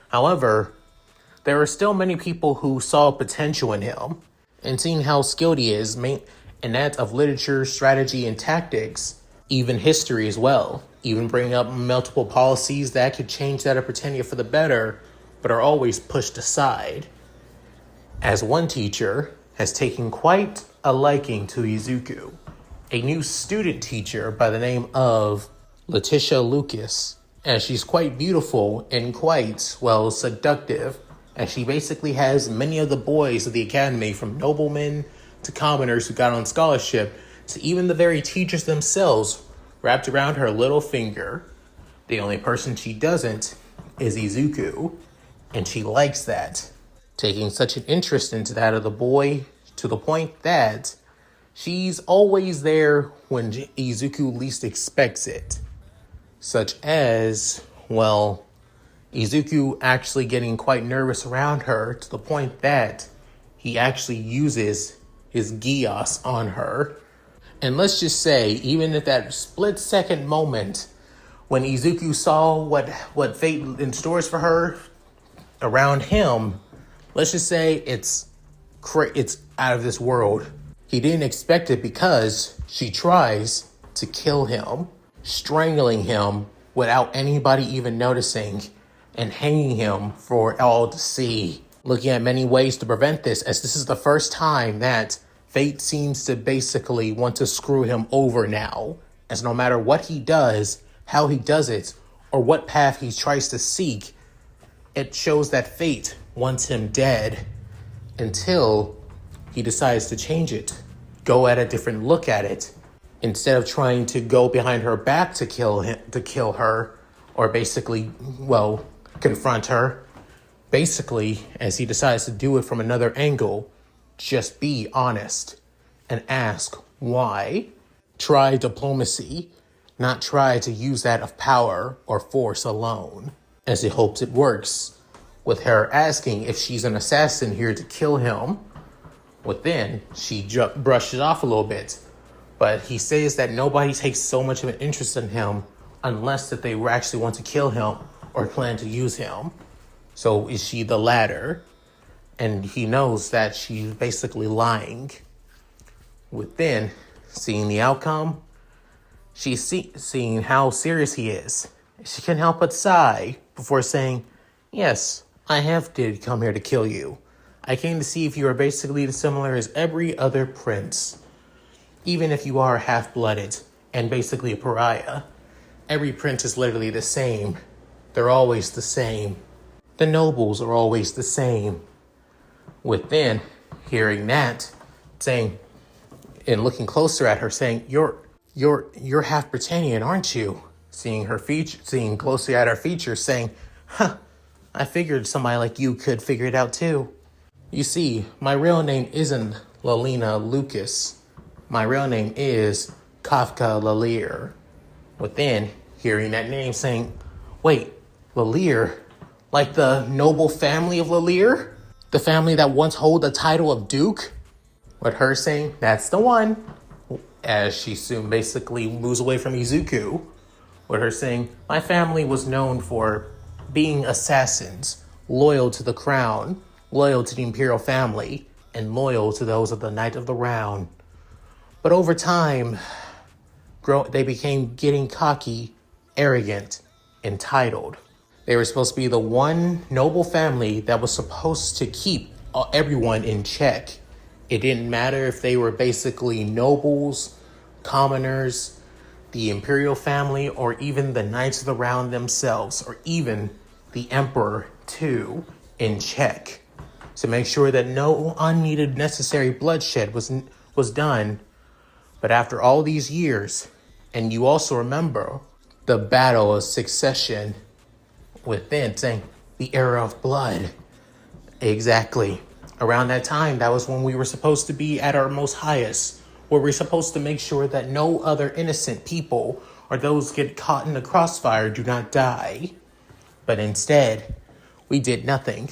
However, there were still many people who saw potential in him, and seeing how skilled he is in that of literature, strategy, and tactics, even history as well, even bringing up multiple policies that could change that of Britannia for the better, but are always pushed aside. As one teacher has taken quite a liking to Izuku, a new student teacher by the name of Letitia Lucas, as she's quite beautiful and quite, seductive, as she basically has many of the boys of the academy, from noblemen to commoners who got on scholarship, to even the very teachers themselves, wrapped around her little finger. The only person she doesn't is Izuku, and she likes that, taking such an interest into that of the boy to the point that she's always there when Izuku least expects it. Such as, Izuku actually getting quite nervous around her to the point that he actually uses his Gios on her. And let's just say, even at that split-second moment when Izuku saw what fate in stores for her around him, let's just say it's out of this world. He didn't expect it because she tries to kill him, strangling him without anybody even noticing, and hanging him for all to see. Looking at many ways to prevent this, as this is the first time that fate seems to basically want to screw him over now, as no matter what he does, how he does it, or what path he tries to seek, it shows that fate wants him dead until he decides to change it, go at a different look at it, instead of trying to go behind her back to kill her, or basically, confront her. Basically, as he decides to do it from another angle, just be honest and ask why. Try diplomacy, not try to use that of power or force alone, as he hopes it works, with her asking if she's an assassin here to kill him. Within, she brushes off a little bit, but he says that nobody takes so much of an interest in him unless that they actually want to kill him or plan to use him. So is she the latter? And he knows that she's basically lying. Within, seeing the outcome, she's seeing how serious he is. She can't help but sigh before saying, yes, I did come here to kill you. I came to see if you are basically as similar as every other prince. Even if you are half-blooded and basically a pariah, every prince is literally the same. They're always the same. The nobles are always the same. Within hearing that, saying, and looking closer at her, saying, You're half Britannian, aren't you? Seeing closely at her features, saying, I figured somebody like you could figure it out too. You see, my real name isn't Lalina Lucas. My real name is Kafka Lalir. Within hearing that name, saying, wait, Lalir? Like the noble family of Lalir? The family that once held the title of Duke? With her saying, that's the one. As she soon basically moves away from Izuku. With her saying, my family was known for being assassins, loyal to the crown, loyal to the imperial family, and loyal to those of the Knight of the Round. But over time, they became getting cocky, arrogant, entitled. They were supposed to be the one noble family that was supposed to keep everyone in check. It didn't matter if they were basically nobles, commoners, the imperial family, or even the Knights of the Round themselves, or even the Emperor too, in check. To make sure that no unneeded necessary bloodshed was done. But after all these years, and you also remember the Battle of Succession within, saying the era of blood. Exactly. Around that time, that was when we were supposed to be at our most highest, where we're supposed to make sure that no other innocent people or those get caught in the crossfire do not die. But instead, we did nothing.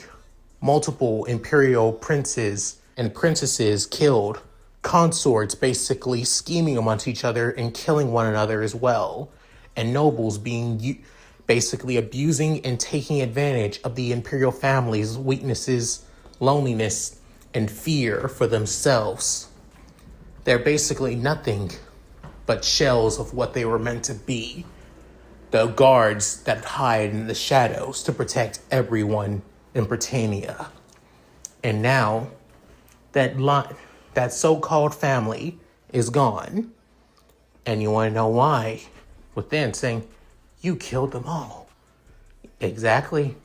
Multiple imperial princes and princesses killed, consorts basically scheming amongst each other and killing one another as well, and nobles being basically abusing and taking advantage of the imperial family's weaknesses, loneliness, and fear for themselves. They're basically nothing but shells of what they were meant to be. The guards that hide in the shadows to protect everyone in Britannia. And now, that so-called family is gone. And you want to know why? Within saying, you killed them all. Exactly.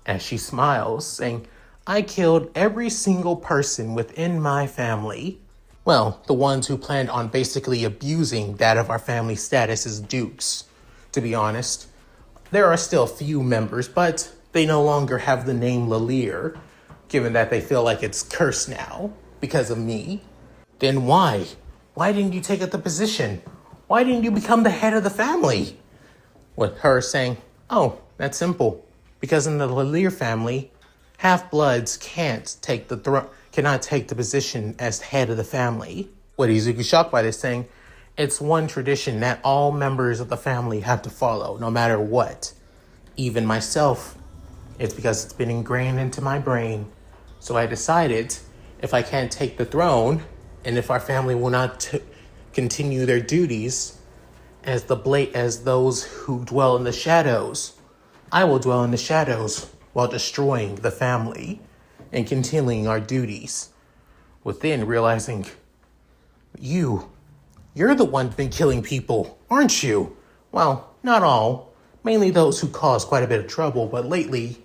As she smiles, saying, I killed every single person within my family. Well, the ones who planned on basically abusing that of our family status as dukes. To be honest, there are still few members, but they no longer have the name Lalir, given that they feel like it's cursed now because of me. Then why? Why didn't you take up the position? Why didn't you become the head of the family? With her saying, oh, that's simple. Because in the Lalir family, half-bloods cannot take the position as head of the family. With Izuku shocked by this, saying, it's one tradition that all members of the family have to follow, no matter what. Even myself. It's because it's been ingrained into my brain. So I decided, if I can't take the throne, and if our family will not continue their duties as those who dwell in the shadows, I will dwell in the shadows while destroying the family and continuing our duties. Within realizing, you're the one been killing people, aren't you? Well, not all. Mainly those who cause quite a bit of trouble, but lately,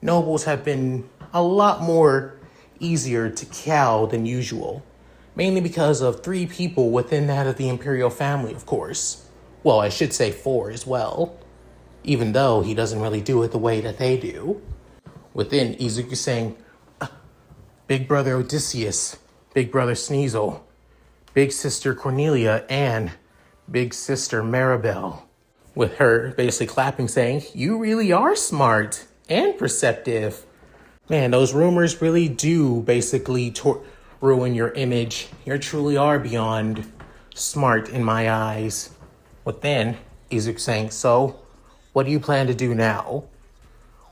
nobles have been a lot more easier to cow than usual. Mainly because of 3 people within that of the imperial family, of course. Well, I should say 4 as well. Even though he doesn't really do it the way that they do. Within, Izuku saying, Big Brother Odysseus, Big Brother Sneasel, Big Sister Cornelia, and Big Sister Maribel. With her basically clapping, saying, you really are smart and perceptive. Man, those rumors really do basically ruin your image. You truly are beyond smart in my eyes. Within, Izuku saying, so, what do you plan to do now?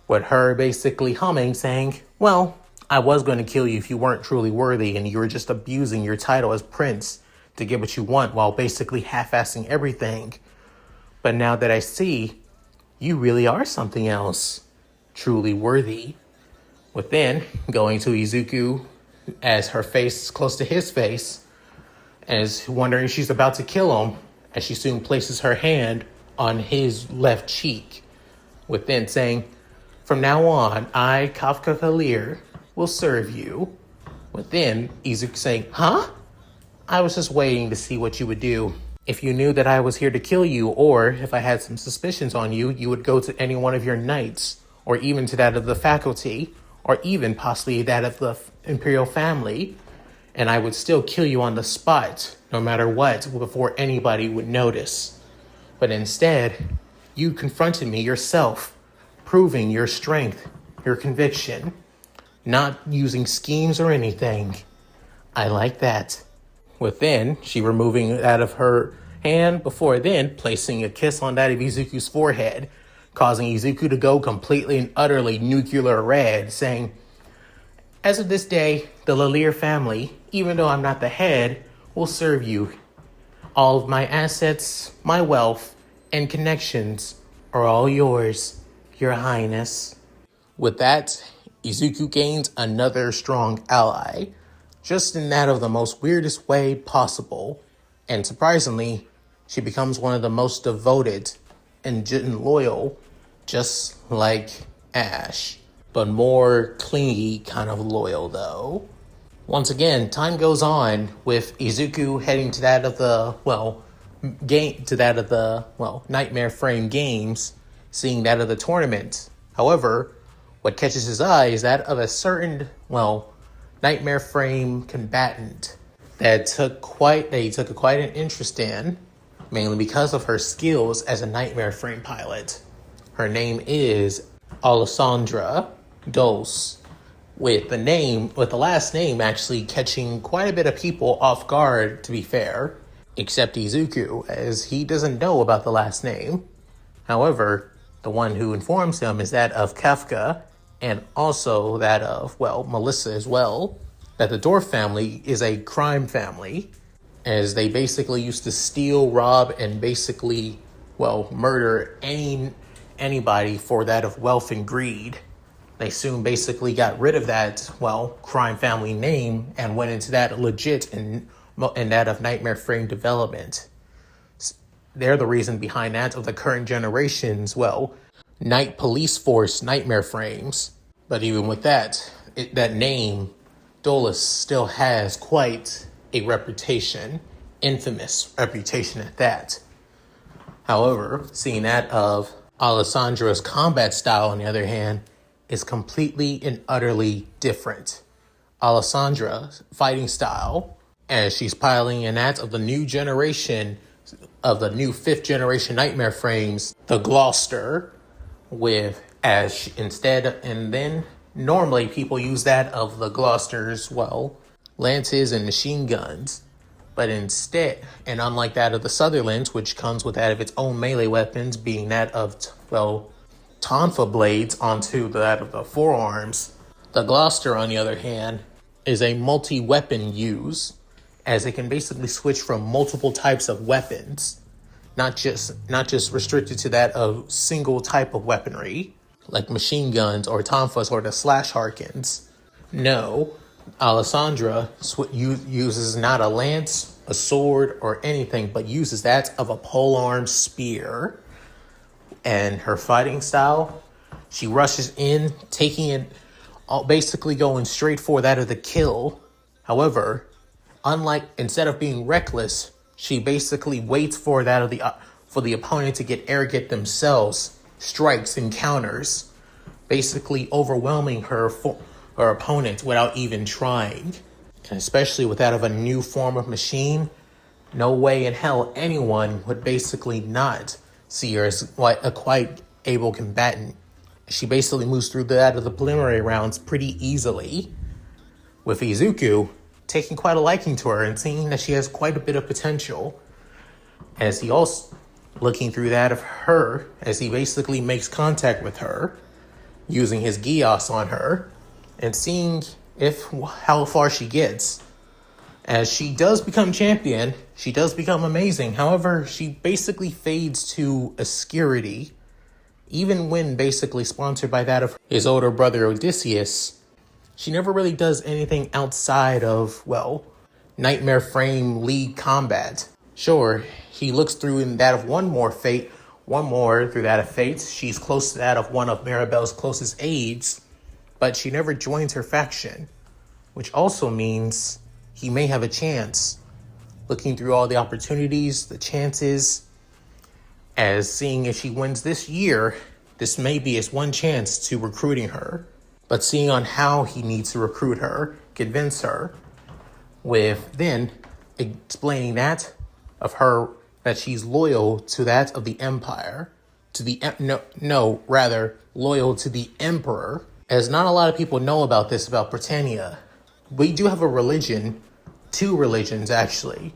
With her basically humming, saying, well, I was going to kill you if you weren't truly worthy and you were just abusing your title as prince to get what you want while basically half-assing everything. But now that I see, you really are something else. Truly worthy. Within, going to Izuku as her face is close to his face, as wondering she's about to kill him, as she soon places her hand on his left cheek. Within saying, "From now on, I, Kafka Kalir, will serve you." Within, Izuku saying, "Huh? I was just waiting to see what you would do. If you knew that I was here to kill you, or if I had some suspicions on you, you would go to any one of your knights, or even to that of the faculty, or even possibly that of the imperial family, and I would still kill you on the spot, no matter what, before anybody would notice. But instead, you confronted me yourself, proving your strength, your conviction, not using schemes or anything. I like that." Within, she removing it out of her hand, before then placing a kiss on that of Izuku's forehead, causing Izuku to go completely and utterly nuclear red, saying, "As of this day, the Lelouch family, even though I'm not the head, will serve you. All of my assets, my wealth, and connections are all yours, Your Highness." With that, Izuku gains another strong ally, just in that of the most weirdest way possible, and surprisingly, she becomes one of the most devoted and loyal, just like Ash, but more clingy kind of loyal though. Once again, time goes on with Izuku heading to that of the, Nightmare Frame Games, seeing that of the tournament. However, what catches his eye is that of a certain, Nightmare Frame combatant that he took quite an interest in, mainly because of her skills as a Nightmare Frame pilot. Her name is Alessandra Dulce, with the last name actually catching quite a bit of people off guard, to be fair, except Izuku, as he doesn't know about the last name. However, the one who informs him is that of Kafka, and also that of, Melissa as well, that the Dorf family is a crime family, as they basically used to steal, rob, and basically, murder anybody for that of wealth and greed. They soon basically got rid of that, crime family name and went into that legit and that of Nightmare Frame development. They're the reason behind that of the current generation's, Night Police Force Nightmare Frames. But even with that, that name, Dolus, still has quite a reputation, infamous reputation at that. However, seeing that of Alessandra's combat style, on the other hand, is completely and utterly different. Alessandra's fighting style, as she's piloting an that of the new generation, of the new 5th generation Nightmare Frames, the Gloucester, normally people use that of the Gloucester's, lances and machine guns. But instead, and unlike that of the Sutherland's, which comes with that of its own melee weapons, being that of, tonfa blades onto that of the forearms, the Gloucester, on the other hand, is a multi-weapon use, as it can basically switch from multiple types of weapons, not just restricted to that of single type of weaponry, like machine guns or tonfas or the slash harkins. No, Alessandra uses not a lance, a sword, or anything, but uses that of a polearm spear. And her fighting style, she rushes in, taking it, basically going straight for that of the kill. However, instead of being reckless, she basically waits for that of for the opponent to get arrogant themselves, strikes and counters, basically overwhelming her opponent without even trying. And especially with that of a new form of machine, no way in hell anyone would basically not see her as a quite able combatant. She basically moves through that of the preliminary rounds pretty easily, with Izuku taking quite a liking to her and seeing that she has quite a bit of potential, as he also looking through that of her as he basically makes contact with her, using his Gios on her, and seeing how far she gets. As she does become champion, she does become amazing. However, she basically fades to obscurity, even when basically sponsored by that of his older brother Odysseus, she never really does anything outside of, well, Nightmare Frame League combat. Sure, he looks through in that of one more through that of Fate. She's close to that of one of Maribel's closest aides, but she never joins her faction, which also means he may have a chance. Looking through all the opportunities, the chances, as seeing if she wins this year, this may be his one chance to recruiting her. But seeing on how he needs to recruit her, convince her, with then explaining that of her that she's loyal to that of the Empire, loyal to the Emperor. As not a lot of people know about this about Britannia, we do have a religion, two religions actually.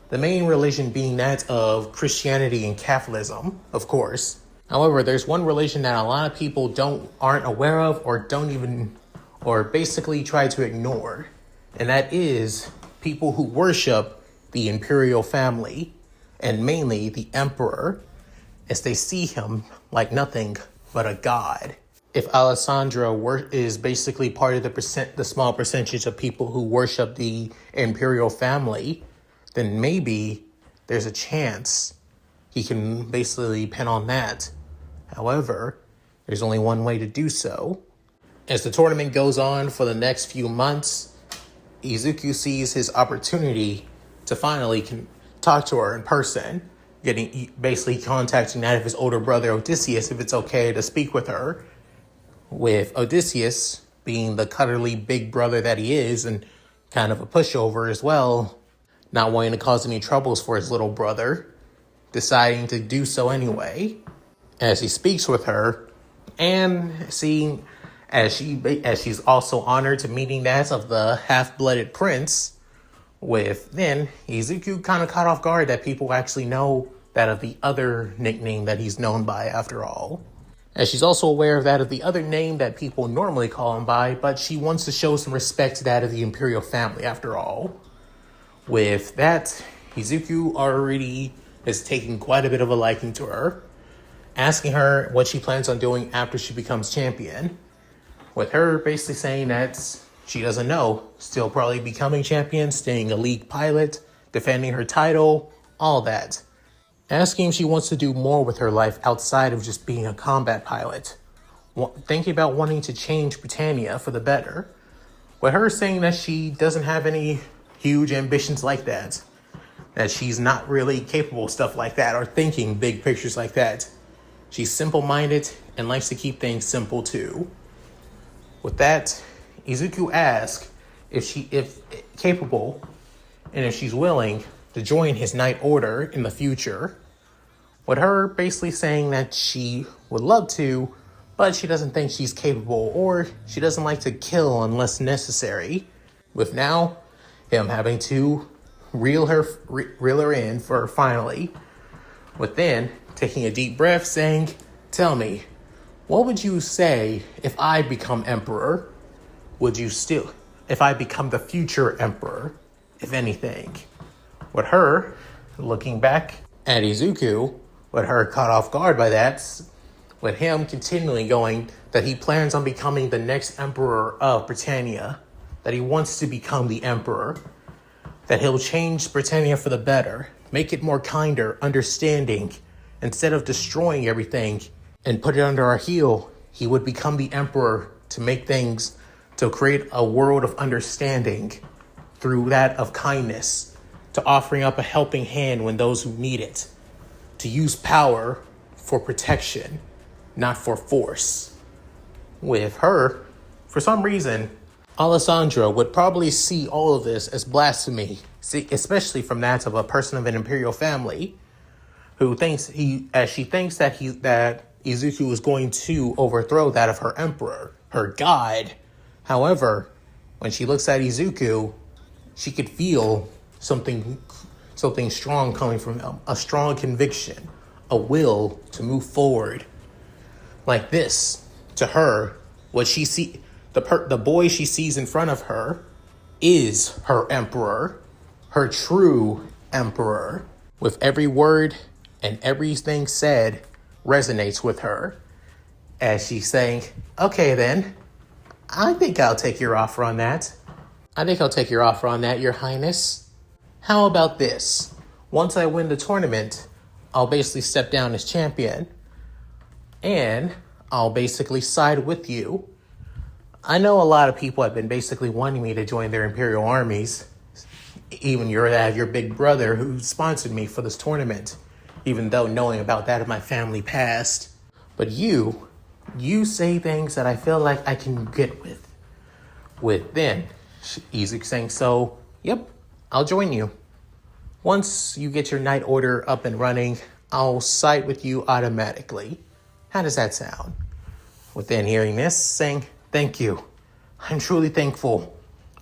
The main religion being that of Christianity and Catholicism, of course. However, there's one religion that a lot of people aren't aware of or basically try to ignore. And that is people who worship the imperial family, and mainly the emperor, as they see him like nothing but a god. If Alessandra is basically part of the small percentage of people who worship the imperial family, then maybe there's a chance he can basically pin on that. However, there's only one way to do so. As the tournament goes on for the next few months, Izuku sees his opportunity to finally talk to her in person, basically contacting that of his older brother Odysseus if it's okay to speak with her, with Odysseus being the cuddly big brother that he is and kind of a pushover as well, not wanting to cause any troubles for his little brother, deciding to do so anyway. As he speaks with her, and seeing as she's also honored to meeting that of the half-blooded prince, with then Izuku kind of caught off guard that people actually know that of the other nickname that he's known by after all. As she's also aware of that of the other name that people normally call him by, but she wants to show some respect to that of the imperial family after all. With that, Izuku already is taking quite a bit of a liking to her, asking her what she plans on doing after she becomes champion, with her basically saying that she doesn't know, still probably becoming champion, staying a league pilot, defending her title, all that. Asking if she wants to do more with her life outside of just being a combat pilot, thinking about wanting to change Britannia for the better, with her saying that she doesn't have any huge ambitions like that she's not really capable of stuff like that or thinking big pictures like that. She's simple-minded and likes to keep things simple too. With that, Izuku asks if capable and if she's willing to join his Knight Order in the future, with her basically saying that she would love to, but she doesn't think she's capable or she doesn't like to kill unless necessary, with now him having to reel her in for finally, with then taking a deep breath saying, "Tell me, what would you say if I become emperor? If I become the future emperor, if anything?" With her looking back at Izuku, with her caught off guard by that, with him continually going that he plans on becoming the next emperor of Britannia, that he wants to become the emperor, that he'll change Britannia for the better, make it more kinder, understanding. Instead of destroying everything and put it under our heel, he would become the emperor to create a world of understanding through that of kindness, to offering up a helping hand when those who need it, to use power for protection, not for force. With her, for some reason, Alessandra would probably see all of this as blasphemy, especially from that of a person of an imperial family, who thinks that Izuku is going to overthrow that of her emperor, her god. However, when she looks at Izuku, she could feel something strong coming from him, a strong conviction, a will to move forward. Like this, to her, what she see, the boy she sees in front of her is her emperor, her true emperor. With every word and everything said resonates with her, as she's saying, "Okay then, I think I'll take your offer on that. Your Highness. How about this? Once I win the tournament, I'll basically step down as champion, and I'll basically side with you. I know a lot of people have been basically wanting me to join their Imperial armies. Even your big brother who sponsored me for this tournament, even though knowing about that in my family past. But you say things that I feel like I can get with. Then, Izuku saying, so, yep, I'll join you. Once you get your Knight Order up and running, I'll side with you automatically. How does that sound? Within hearing this, saying, thank you. I'm truly thankful.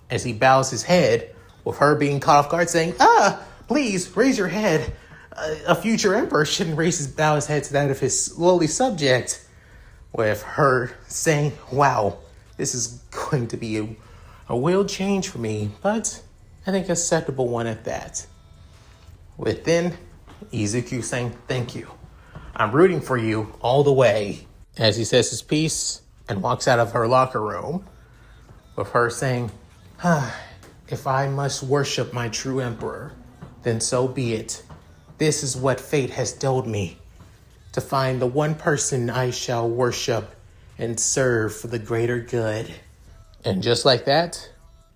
As he bows his head, with her being caught off guard, saying, please raise your head. A future emperor shouldn't bow his head to that of his lowly subject. With her saying, wow, this is going to be a real change for me, but I think a acceptable one at that. Within, Izuku saying, thank you. I'm rooting for you all the way. As he says his piece and walks out of her locker room, with her saying, if I must worship my true emperor, then so be it. This is what fate has dealt me, to find the one person I shall worship and serve for the greater good. And just like that,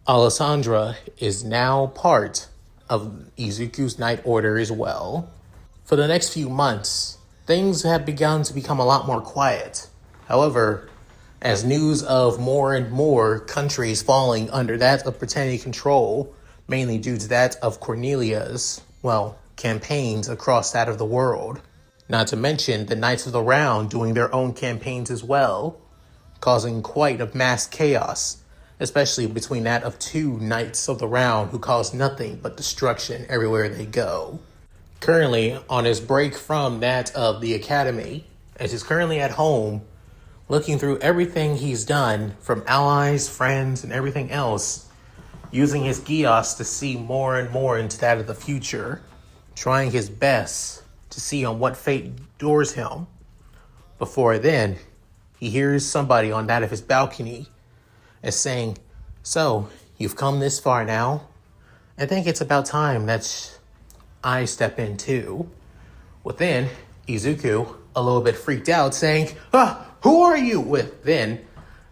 Alessandra is now part of Izuku's Knight Order as well. For the next few months, things have begun to become a lot more quiet. However, as news of more and more countries falling under that of Britannia control, mainly due to that of Cornelia's, campaigns across that of the world. Not to mention the Knights of the Round doing their own campaigns as well, causing quite a mass chaos, especially between that of two Knights of the Round who cause nothing but destruction everywhere they go. Currently on his break from that of the Academy, as he's currently at home, looking through everything he's done from allies, friends, and everything else, using his Gios to see more and more into that of the future, trying his best to see on what fate doors him. Before then, he hears somebody on that of his balcony as saying, so, you've come this far now? I think it's about time that I step in too. Within, Izuku, a little bit freaked out, saying, who are you? Within,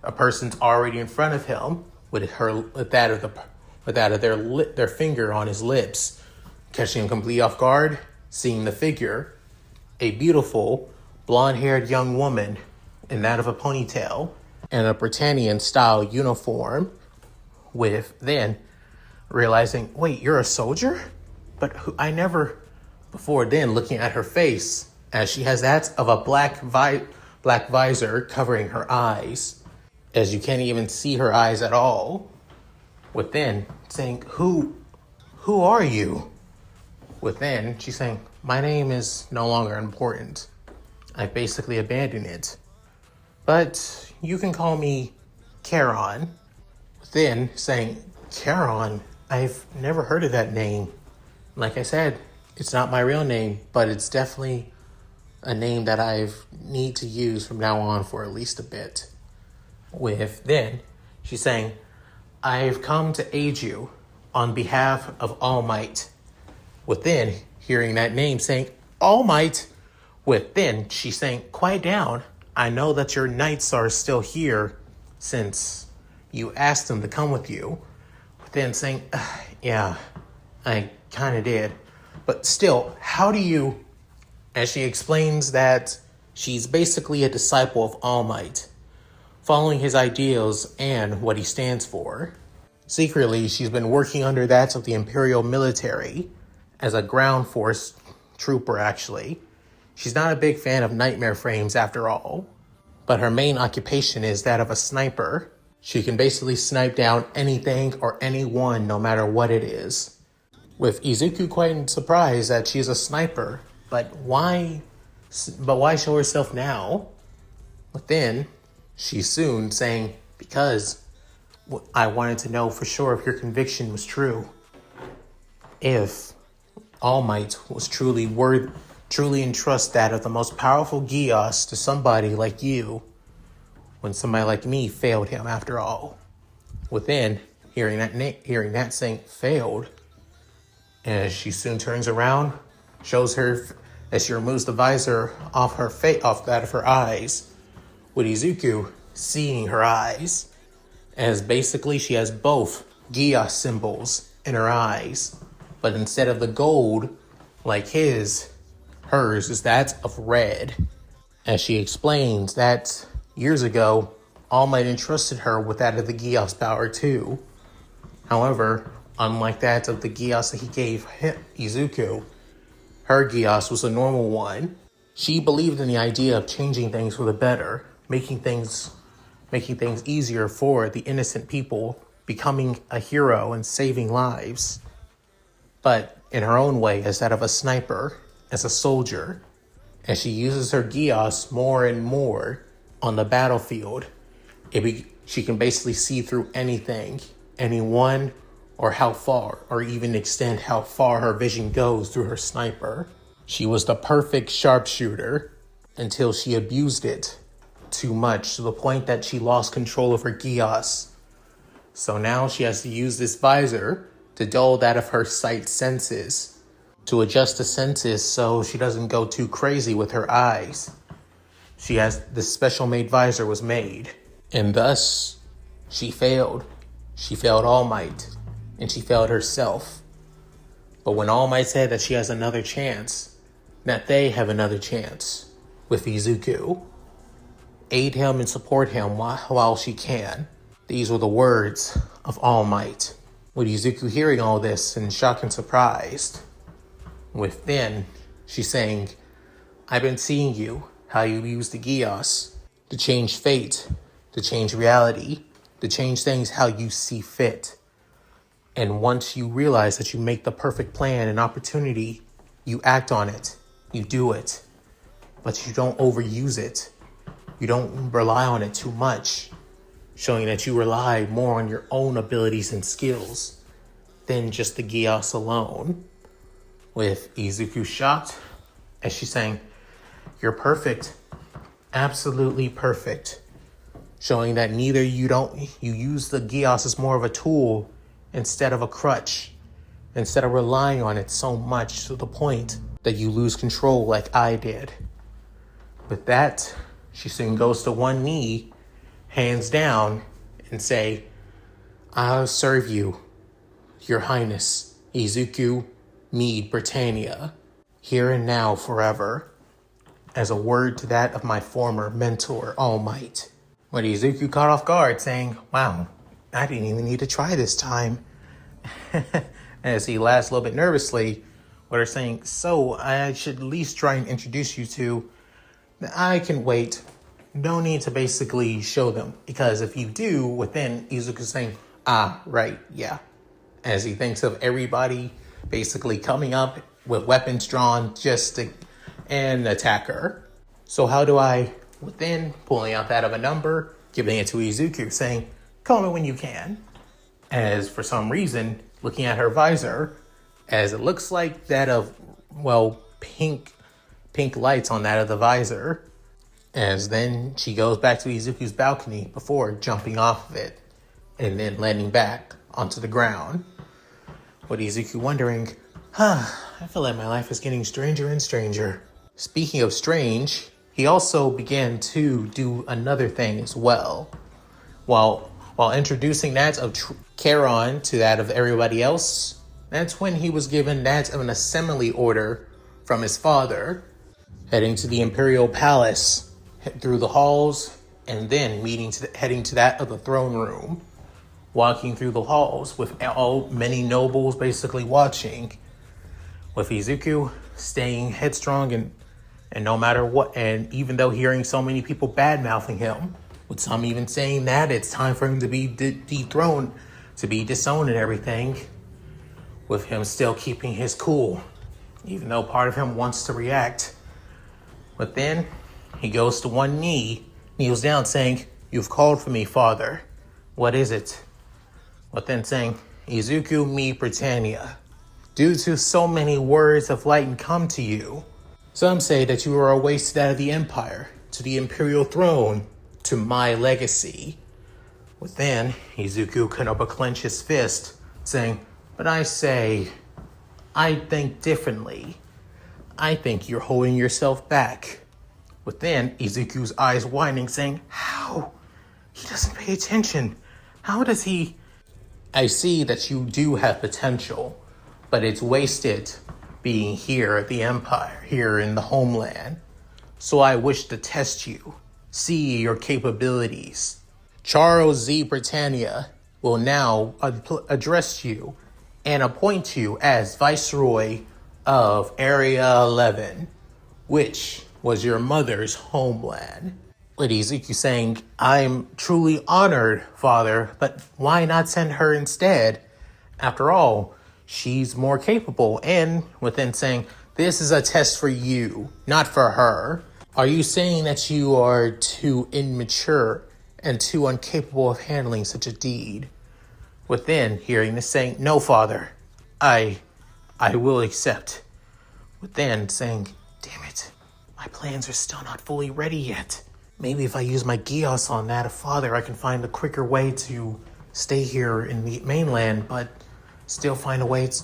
a person's already in front of him with their finger on his lips, catching him completely off guard, seeing the figure, a beautiful blonde-haired young woman in that of a ponytail and a Britannian-style uniform, with then realizing, wait, you're a soldier? But I never, before then looking at her face, as she has that of a black visor covering her eyes, as you can't even see her eyes at all. Within, saying, who are you? Within, she's saying, my name is no longer important. I basically abandoned it. But you can call me Charon. Within, saying, Charon? I've never heard of that name. Like I said, it's not my real name, but it's definitely a name that I need to use from now on for at least a bit. Then, she's saying, I've come to aid you on behalf of All Might. Within, hearing that name, saying, All Might. Within, she's saying, quiet down. I know that your knights are still here since you asked them to come with you. Within, saying, yeah, I kind of did. But still, how do you... As she explains that she's basically a disciple of All Might, following his ideals and what he stands for. Secretly, she's been working under that of the Imperial military as a ground force trooper, actually. She's not a big fan of nightmare frames after all, but her main occupation is that of a sniper. She can basically snipe down anything or anyone, no matter what it is. With Izuku quite surprised that she's a sniper, but why show herself now? But then, she's soon saying, because I wanted to know for sure if your conviction was true. If All Might was truly entrust that of the most powerful Gios to somebody like you, when somebody like me failed him after all. Within, hearing that saying failed, and she soon turns around, shows her as she removes the visor off that of her eyes, with Izuku seeing her eyes, as basically she has both Geass symbols in her eyes, but instead of the gold like hers is that of red. As she explains that years ago, All Might entrusted her with that of the Geass power too. However, unlike that of the Geass that he gave Izuku, her Geass was a normal one. She believed in the idea of changing things for the better, making things easier for the innocent people, becoming a hero and saving lives. But in her own way, as that of a sniper, as a soldier, as she uses her Geass more and more on the battlefield, she can basically see through anything, anyone, or how far, or even extend how far her vision goes through her sniper. She was the perfect sharpshooter until she abused it too much, to the point that she lost control of her Geass. So now she has to use this visor to dull that of her sight senses, to adjust the senses so she doesn't go too crazy with her eyes. This special made visor was made, and thus she failed. She failed All Might, and she failed herself. But when All Might said that she has another chance, that they have another chance with Izuku, aid him and support him while she can. These were the words of All Might. With Izuku hearing all this in shock and surprised, within, she's saying, I've been seeing you, how you use the Geass to change fate, to change reality, to change things how you see fit. And once you realize that you make the perfect plan and opportunity, you act on it, you do it, but you don't overuse it. You don't rely on it too much, showing that you rely more on your own abilities and skills than just the Geass alone. With Izuku shocked, as she's saying, you're perfect, absolutely perfect, showing that you use the Geass as more of a tool instead of a crutch, instead of relying on it so much to the point that you lose control like I did. With that, she soon goes to one knee, hands down, and say, I'll serve you, Your Highness, Izuku Meade Britannia, here and now forever, as a word to that of my former mentor, All Might. When Izuku caught off guard, saying, wow, I didn't even need to try this time. As he laughs a little bit nervously, with her saying, so I should at least try and introduce you to, I can wait. No need to basically show them, because if you do, within Izuku saying, right, yeah. As he thinks of everybody basically coming up with weapons drawn just to and attack her. So how do I, within pulling out that of a number, giving it to Izuku, saying, call me when you can. As for some reason, looking at her visor, as it looks like that of, pink lights on that of the visor. As then she goes back to Izuku's balcony before jumping off of it and then landing back onto the ground. With Izuku wondering, I feel like my life is getting stranger and stranger. Speaking of strange, he also began to do another thing as well. While introducing that of Charon to that of everybody else, that's when he was given that of an assembly order from his father, heading to the Imperial Palace, through the halls, and then heading to that of the throne room, walking through the halls with many nobles basically watching, with Izuku staying headstrong and no matter what, and even though hearing so many people bad-mouthing him, with some even saying that it's time for him to be dethroned, to be disowned and everything, with him still keeping his cool, even though part of him wants to react. But then he goes to one knee, kneels down saying, you've called for me, father. What is it? But then saying, Izuku Meade Britannia, due to so many words of light and come to you, some say that you are a waste to that of the empire, to the imperial throne, to my legacy. Within, Izuku could up clench his fist, saying, but I think differently. I think you're holding yourself back. Within, Izuku's eyes widening, saying, how? He doesn't pay attention. How does he? I see that you do have potential, but it's wasted being here at the Empire, here in the homeland. So I wish to test you, see your capabilities. Charles Z. Britannia will now address you and appoint you as Viceroy of Area 11, which was your mother's homeland. With Izuku saying, I'm truly honored, Father, but why not send her instead? After all, she's more capable. And within saying, this is a test for you, not for her. Are you saying that you are too immature and too incapable of handling such a deed? Within hearing this saying, no, Father, I will accept. Within saying, damn it, my plans are still not fully ready yet. Maybe if I use my Geass on that, Father, I can find a quicker way to stay here in the mainland, but still find a way to...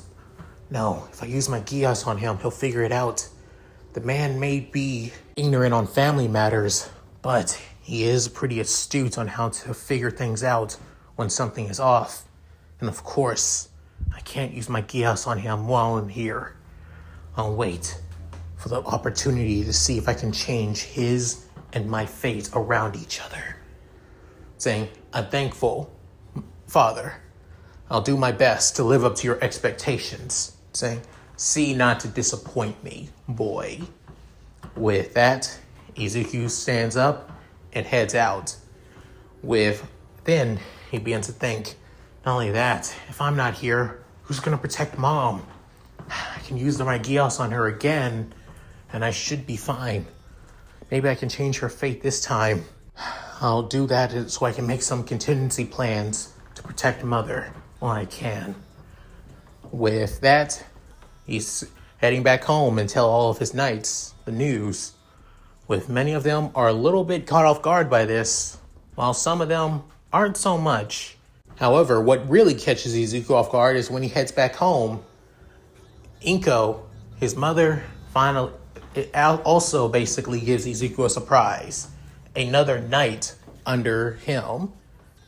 No, if I use my Geass on him, he'll figure it out. The man may be ignorant on family matters, but he is pretty astute on how to figure things out when something is off. And of course, I can't use my Geass on him while I'm here. I'll wait for the opportunity to see if I can change his and my fate around each other. Saying, I'm thankful, Father. I'll do my best to live up to your expectations. Saying, see not to disappoint me, boy. With that, Izuku stands up and heads out. Then he begins to think, not only that, if I'm not here, who's going to protect Mom? I can use my Geass on her again, and I should be fine. Maybe I can change her fate this time. I'll do that so I can make some contingency plans to protect Mother when I can. With that, he's heading back home and tell all of his knights the news. With many of them are a little bit caught off guard by this, while some of them aren't so much. However, what really catches Izuku off guard is when he heads back home. Inko, his mother, finally also basically gives Izuku a surprise. Another knight under him,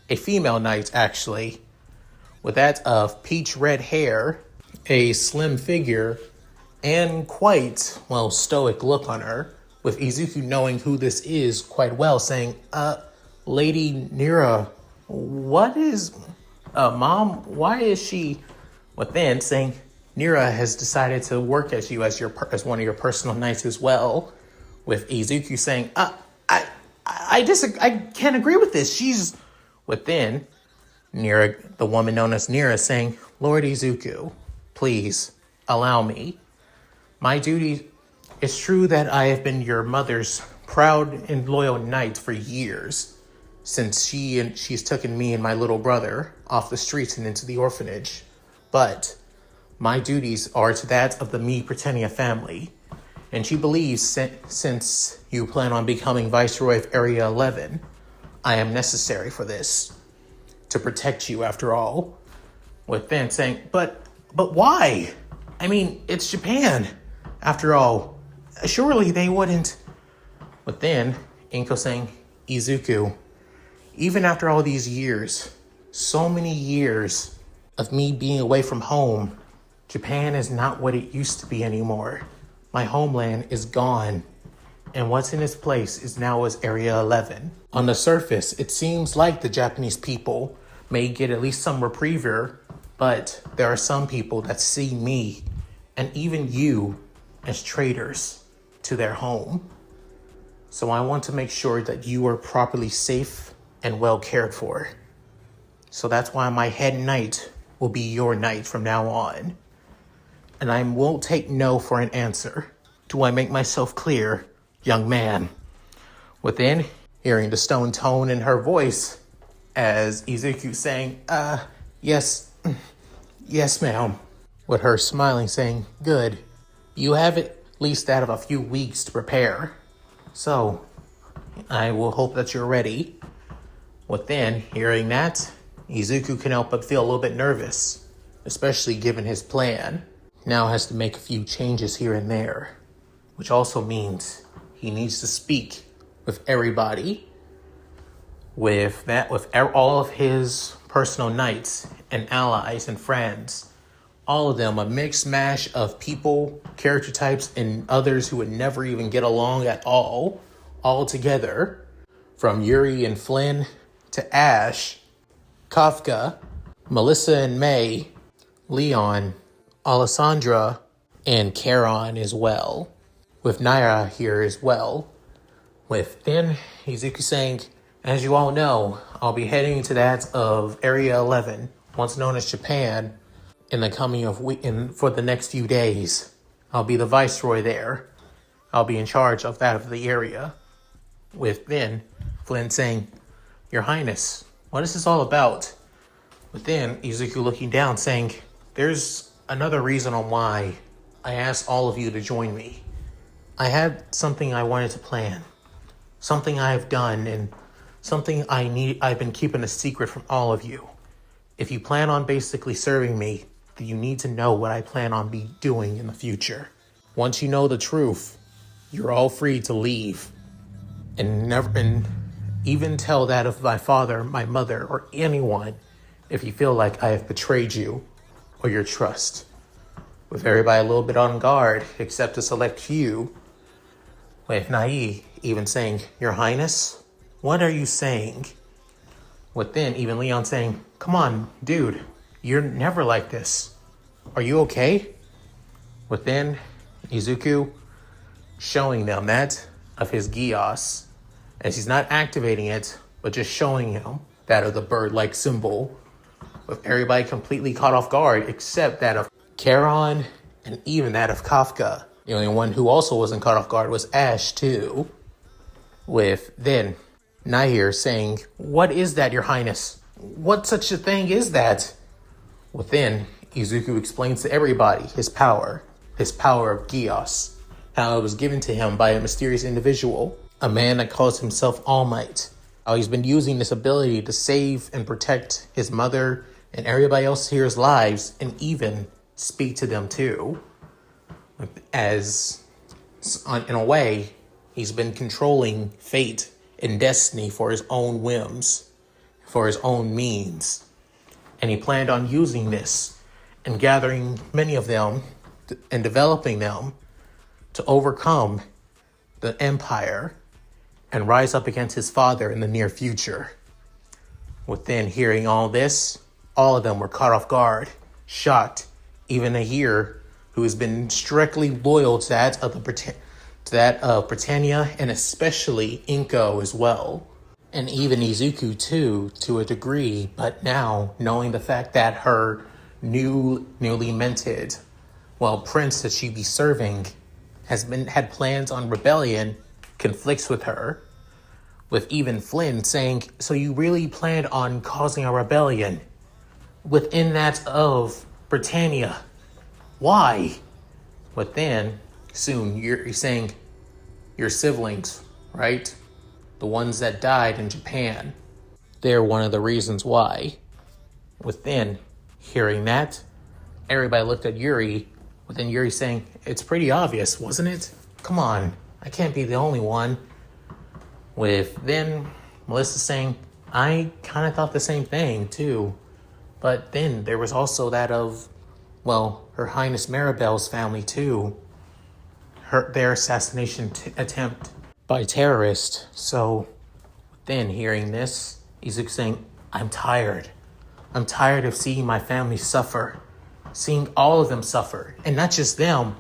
a female knight actually, with that of peach red hair, a slim figure, and quite, stoic look on her, with Izuku knowing who this is quite well, saying, Lady Nira, what is, Mom, why is she, within saying, Nira has decided to work as you as one of your personal knights as well, with Izuku saying, I can't agree with this. She's within Nira, the woman known as Nira, saying, Lord Izuku, please allow me. My duty, it's true that I have been your mother's proud and loyal knight for years, since she's taken me and my little brother off the streets and into the orphanage. But my duties are to that of the Britannia family, and she believes since you plan on becoming Viceroy of Area 11, I am necessary for this, to protect you after all. With Van saying, but why? I mean, it's Japan. After all, surely they wouldn't. But then, Inko saying, Izuku, even after all these years, so many years of me being away from home, Japan is not what it used to be anymore. My homeland is gone, and what's in its place is now as Area 11. On the surface, it seems like the Japanese people may get at least some reprieve, but there are some people that see me, and even you, as traitors to their home. So I want to make sure that you are properly safe and well cared for. So that's why my head knight will be your knight from now on. And I won't take no for an answer. Do I make myself clear, young man? Within, hearing the stone tone in her voice, as Izuku saying, yes, ma'am. With her smiling, saying, good. You have at least that of a few weeks to prepare. So, I will hope that you're ready. Within hearing that, Izuku can help but feel a little bit nervous, especially given his plan. Now has to make a few changes here and there, which also means he needs to speak with everybody. With all of his personal knights and allies and friends, all of them, a mixed mash of people, character types, and others who would never even get along at all together, from Yuri and Flynn to Ash, Kafka, Melissa and May, Leon, Alessandra, and Charon as well, with Naira here as well. With then Izuku saying, as you all know, I'll be heading to that of Area 11, once known as Japan, in the coming of for the next few days. I'll be the viceroy there. I'll be in charge of that of the area. With then Flynn saying, Your Highness, what is this all about? With then Izuku looking down saying, there's another reason on why I asked all of you to join me. I had something I wanted to plan. Something I've done and something I've been keeping a secret from all of you. If you plan on basically serving me, then you need to know what I plan on doing in the future. Once you know the truth, you're all free to leave and even tell that of my father, my mother, or anyone if you feel like I have betrayed you or your trust. With everybody a little bit on guard, except a select few, with Nai even saying, Your Highness, what are you saying? With then even Leon saying, come on, dude, you're never like this. Are you okay? With then Izuku showing them that of his Gios, as he's not activating it, but just showing him that of the bird-like symbol, with everybody completely caught off guard, except that of Charon and even that of Kafka. The only one who also wasn't caught off guard was Ash, too. With then Nahir saying, what is that, Your Highness? What such a thing is that? Within, Izuku explains to everybody his power of Gios, how it was given to him by a mysterious individual, a man that calls himself All Might, how he's been using this ability to save and protect his mother and everybody else here's lives, and even speak to them too. As, in a way, he's been controlling fate and destiny for his own whims, for his own means. And he planned on using this and gathering many of them and developing them to overcome the Empire and rise up against his father in the near future. Within hearing all this, all of them were caught off guard, shocked. Even Nahir, who has been strictly loyal to that of Britannia, and especially Inko as well. And even Izuku too, to a degree, but now knowing the fact that her newly minted, prince that she'd be serving had plans on rebellion, conflicts with her. With even Flynn saying, so you really planned on causing a rebellion within that of Britannia? Why? But then, soon, you're saying your siblings, right? The ones that died in Japan. They're one of the reasons why. Within hearing that, everybody looked at Yuri, within Yuri saying, it's pretty obvious, wasn't it? Come on, I can't be the only one. With then Melissa saying, I kind of thought the same thing too. But then there was also that of, Her Highness Maribel's family too. Their assassination attempt by terrorists. So then hearing this, Izuku saying, I'm tired. I'm tired of seeing my family suffer. Seeing all of them suffer. And not just them.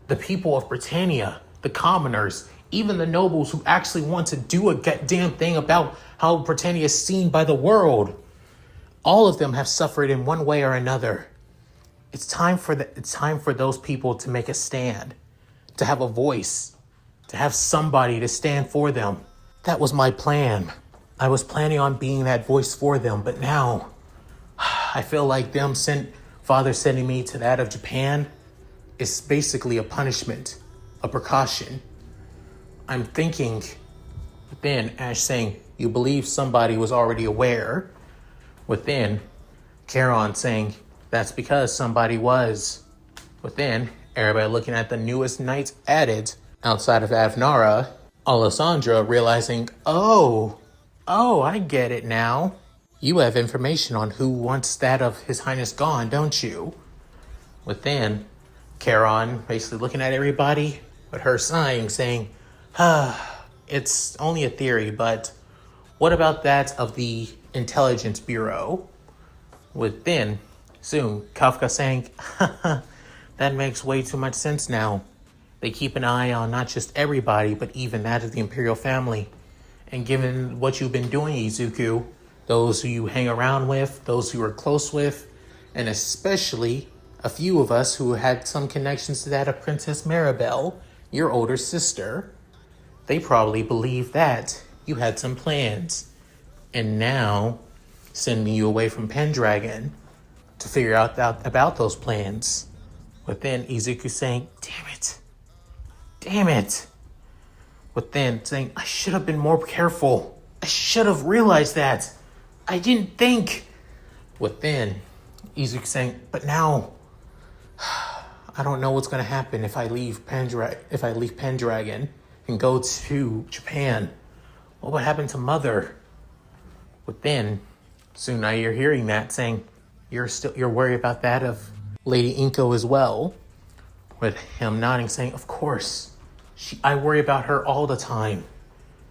The people of Britannia, the commoners, even the nobles who actually want to do a damn thing about how Britannia is seen by the world. All of them have suffered in one way or another. It's time for those people to make a stand, to have a voice, to have somebody to stand for them. That was my plan. I was planning on being that voice for them, but now I feel like father sending me to that of Japan is basically a punishment, a precaution. I'm thinking But then Ash saying, you believe somebody was already aware. Within, Charon saying, that's because somebody was. Within, everybody looking at the newest knights added outside of Avnara. Alessandra realizing, oh, I get it now. You have information on who wants that of His Highness gone, don't you? Within, Charon basically looking at everybody, but her sighing, saying, it's only a theory, but what about that of the Intelligence Bureau? Within, soon, Kafka saying, that makes way too much sense now. They keep an eye on not just everybody, but even that of the Imperial family. And given what you've been doing, Izuku, those who you hang around with, those who are close with, and especially a few of us who had some connections to that of Princess Maribel, your older sister, they probably believe that you had some plans. And now, sending you away from Pendragon to figure out about those plans. But then Izuku saying, damn it. But then saying, I should have been more careful. I should have realized that. I didn't think. With then Izuku saying, but now I don't know what's going to happen if I leave Pendragon and go to Japan. What would happen to Mother? But then soon now you're hearing that saying you're worried about that of Lady Inko as well. With him nodding, saying, of course. I worry about her all the time.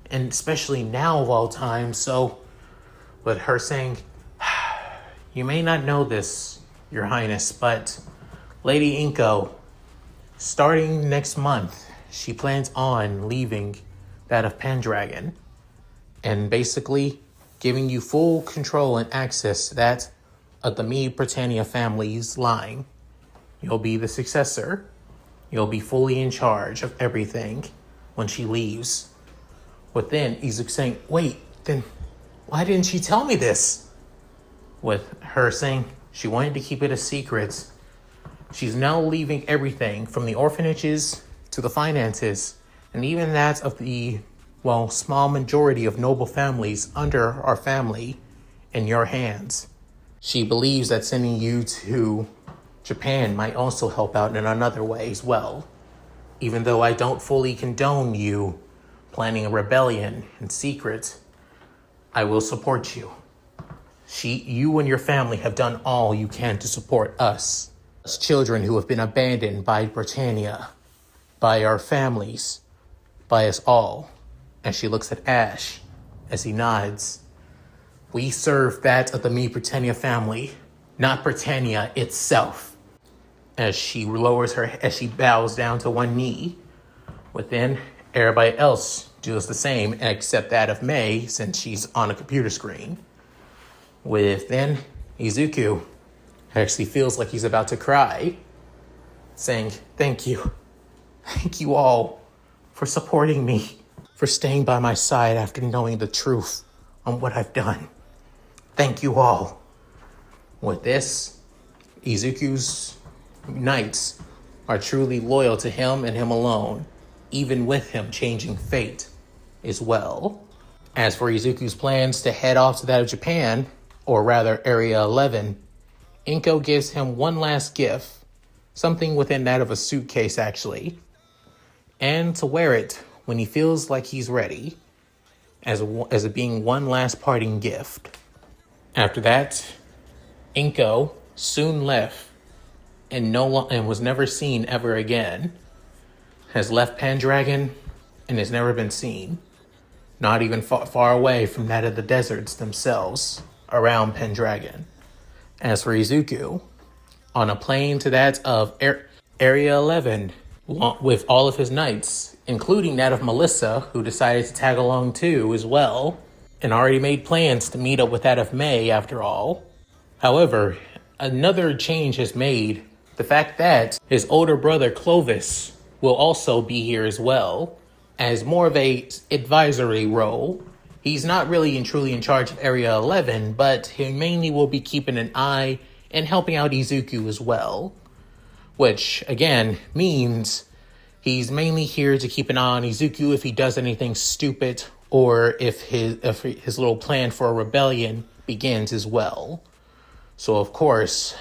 And especially now of all times. So, with her saying, you may not know this, Your Highness, but Lady Inko, starting next month, she plans on leaving that of Pendragon. And basically giving you full control and access to that of the Meade Britannia family's line. You'll be the successor. You'll be fully in charge of everything when she leaves. But then Izuku saying, wait, then why didn't she tell me this? With her saying she wanted to keep it a secret. She's now leaving everything from the orphanages to the finances and even that of the, small majority of noble families under our family in your hands. She believes that sending you to Japan might also help out in another way as well. Even though I don't fully condone you planning a rebellion in secret, I will support you. You and your family have done all you can to support us, as children who have been abandoned by Britannia, by our families, by us all. And she looks at Ash as he nods. We serve that of the Meade Britannia family, not Britannia itself. As she bows down to one knee. Within, everybody else does the same except that of May, since she's on a computer screen. Within, Izuku actually feels like he's about to cry, saying, thank you all for supporting me, for staying by my side after knowing the truth on what I've done. Thank you all. With this, Izuku's knights are truly loyal to him and him alone, even with him changing fate as well. As for Izuku's plans to head off to that of Japan, or rather Area 11, Inko gives him one last gift, something within that of a suitcase actually, and to wear it when he feels like he's ready, as it being one last parting gift. After that, Inko soon left and was never seen ever again, has left Pendragon and has never been seen, not even far away from that of the deserts themselves around Pendragon. As for Izuku, on a plane to that of Area 11 with all of his knights, including that of Melissa, who decided to tag along too as well, and already made plans to meet up with that of May after all. However, another change has made. The fact that his older brother Clovis will also be here as well, as more of a advisory role. He's not really and truly in charge of Area 11, but he mainly will be keeping an eye and helping out Izuku as well. Which, again, means he's mainly here to keep an eye on Izuku if he does anything stupid or if his little plan for a rebellion begins as well. So of course,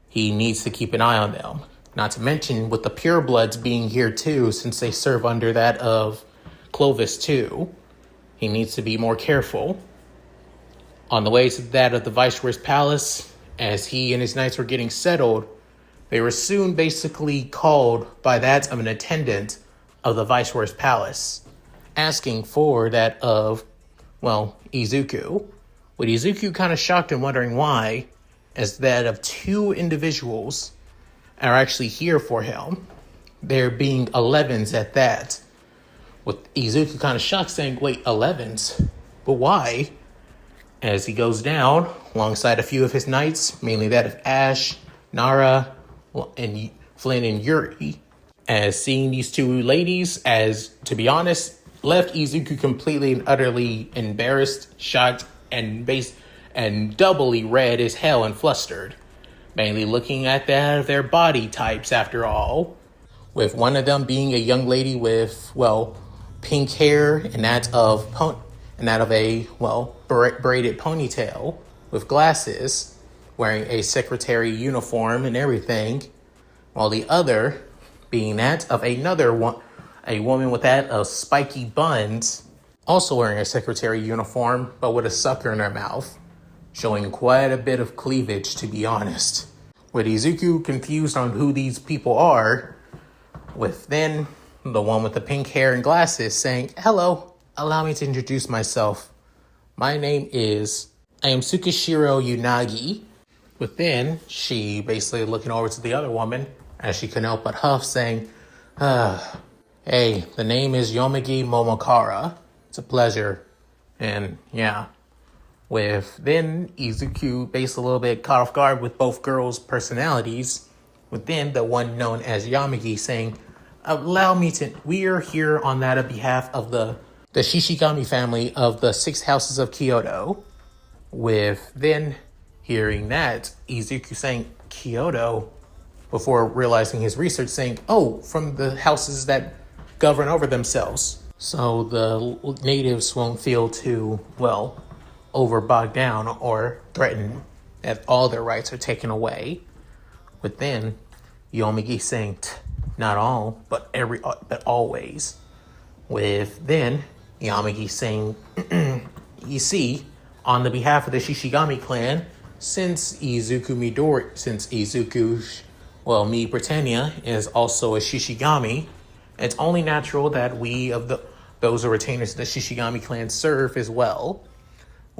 he needs to keep an eye on them. Not to mention with the purebloods being here too, since they serve under that of Clovis too. He needs to be more careful. On the way to that of the Viceroy's palace, as he and his knights were getting settled, they were soon basically called by that of an attendant of the Viceroy's palace, asking for that of, well, Izuku. With Izuku kind of shocked and wondering why, as that of two individuals are actually here for him. There being 11s at that. With Izuku kind of shocked, saying, wait, 11s? But why? As he goes down, alongside a few of his knights, mainly that of Ash, Nara, and Flynn and Yuri, as seeing these two ladies, as, to be honest, left Izuku completely and utterly embarrassed, shocked, and doubly red as hell and flustered. Mainly looking at that of their body types, after all. With one of them being a young lady with, well, pink hair, and that of a, well, braided ponytail with glasses, wearing a secretary uniform and everything, while the other being that of another one, a woman with that of spiky buns, also wearing a secretary uniform, but with a sucker in her mouth, showing quite a bit of cleavage, to be honest. With Izuku confused on who these people are, with then the one with the pink hair and glasses saying, hello, allow me to introduce myself. My name is, I am Tsukishiro Unagi. With then, she basically looking over to the other woman, as she couldn't help but huff, saying, hey, the name is Yomagi Momokara. It's a pleasure. And yeah, with then Izuku based a little bit caught off guard with both girls' personalities, with then the one known as Yamagi saying, allow me to, we are here on that of behalf of the Shishigami family of the 6 houses of Kyoto. With then hearing that, Izuku saying, Kyoto, before realizing his research, saying, oh, from the houses that govern over themselves. So the natives won't feel too, well, over bogged down or threatened that all their rights are taken away. But then Yomigi saying, not all, but always. With then Yamagi saying, you see, on the behalf of the Shishigami clan, since Izuku, well, me, Britannia, is also a Shishigami, it's only natural that we of those who are retainers of the Shishigami clan serve as well.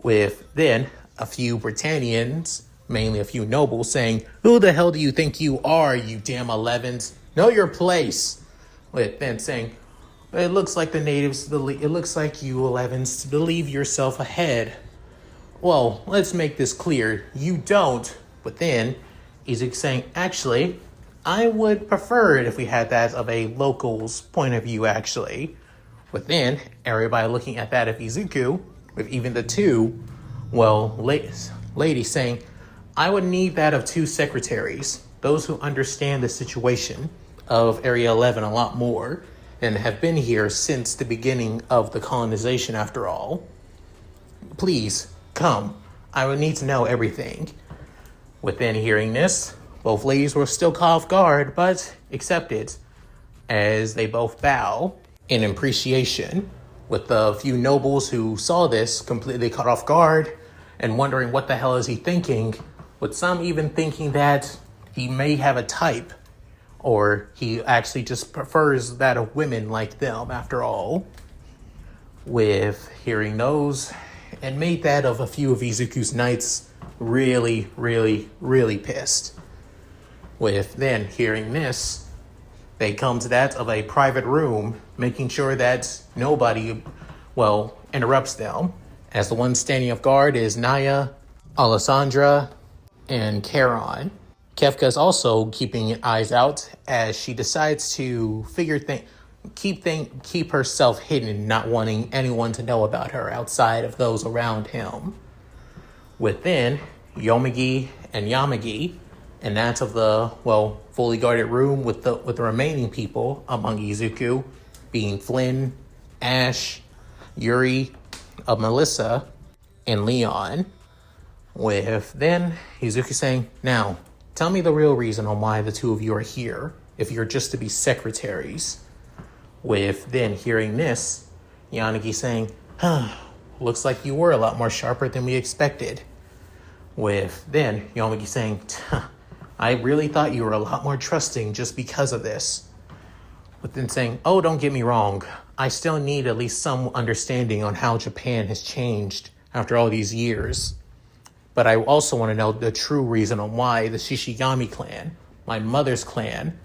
With then a few Britannians, mainly a few nobles, saying, who the hell do you think you are, you damn 11s? Know your place. With then saying, it looks like the natives, it looks like you 11s believe yourself ahead. Well, let's make this clear. You don't. But then Izuku saying, actually, I would prefer it if we had that of a local's point of view, actually. But then everybody looking at that of Izuku, with even the two, well, ladies saying, I would need that of 2 secretaries, those who understand the situation of Area 11 a lot more, and have been here since the beginning of the colonization, after all. Please, come. I would need to know everything. Within hearing this, both ladies were still caught off guard, but accepted, as they both bow in appreciation, with the few nobles who saw this completely caught off guard and wondering what the hell is he thinking, with some even thinking that he may have a type, or he actually just prefers that of women like them, after all. With hearing those, and made that of a few of Izuku's knights really, really, really pissed. With then hearing this, they come to that of a private room, making sure that nobody, well, interrupts them. As the one standing off guard is Naya, Alessandra, and Charon. Kefka is also keeping eyes out as she decides to keep herself hidden, not wanting anyone to know about her outside of those around him. Within, Yomagi and Yamagi, and that's of the, well, fully guarded room with the remaining people among Izuku, being Flynn, Ash, Yuri, Melissa, and Leon. With then Izuku saying, now, tell me the real reason on why the two of you are here, if you're just to be secretaries. With then hearing this, Yanagi saying, looks like you were a lot more sharper than we expected. With then Yanagi saying, I really thought you were a lot more trusting just because of this. With then saying, oh, don't get me wrong, I still need at least some understanding on how Japan has changed after all these years. But I also want to know the true reason on why the Shishigami clan, my mother's clan,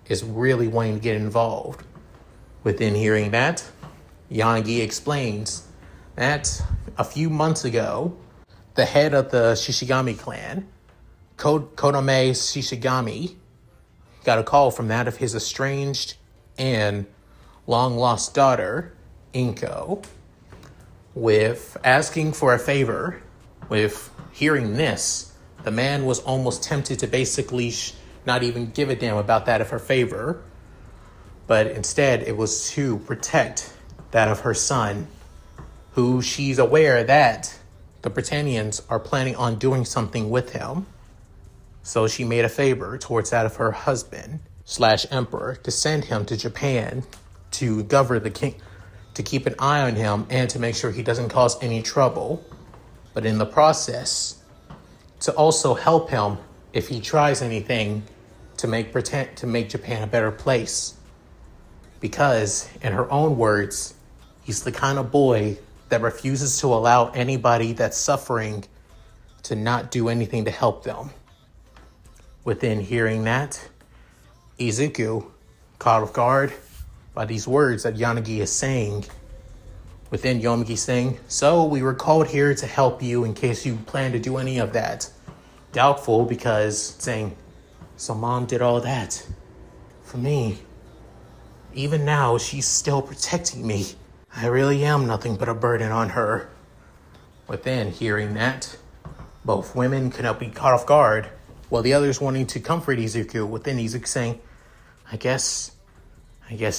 is really wanting to get involved. Within hearing that, Yanagi explains that a few months ago, the head of the Shishigami clan, Kodame Shishigami, got a call from that of his estranged and long-lost daughter, Inko, with asking for a favor. With hearing this, the man was almost tempted to basically not even give a damn about that of her favor, but instead it was to protect that of her son, who she's aware that the Britannians are planning on doing something with him. So she made a favor towards that of her husband / emperor to send him to Japan to govern the king, to keep an eye on him and to make sure he doesn't cause any trouble. But in the process, to also help him if he tries anything to make Japan a better place. Because, in her own words, he's the kind of boy that refuses to allow anybody that's suffering to not do anything to help them. Within hearing that, Izuku, caught off guard by these words that Yanagi is saying, within Yanagi saying, so we were called here to help you in case you plan to do any of that. Doubtful, because saying, so mom did all that for me. Even now, she's still protecting me. I really am nothing but a burden on her. Within hearing that, both women could not be caught off guard, while the others wanting to comfort Izuku, within Izuku saying, I guess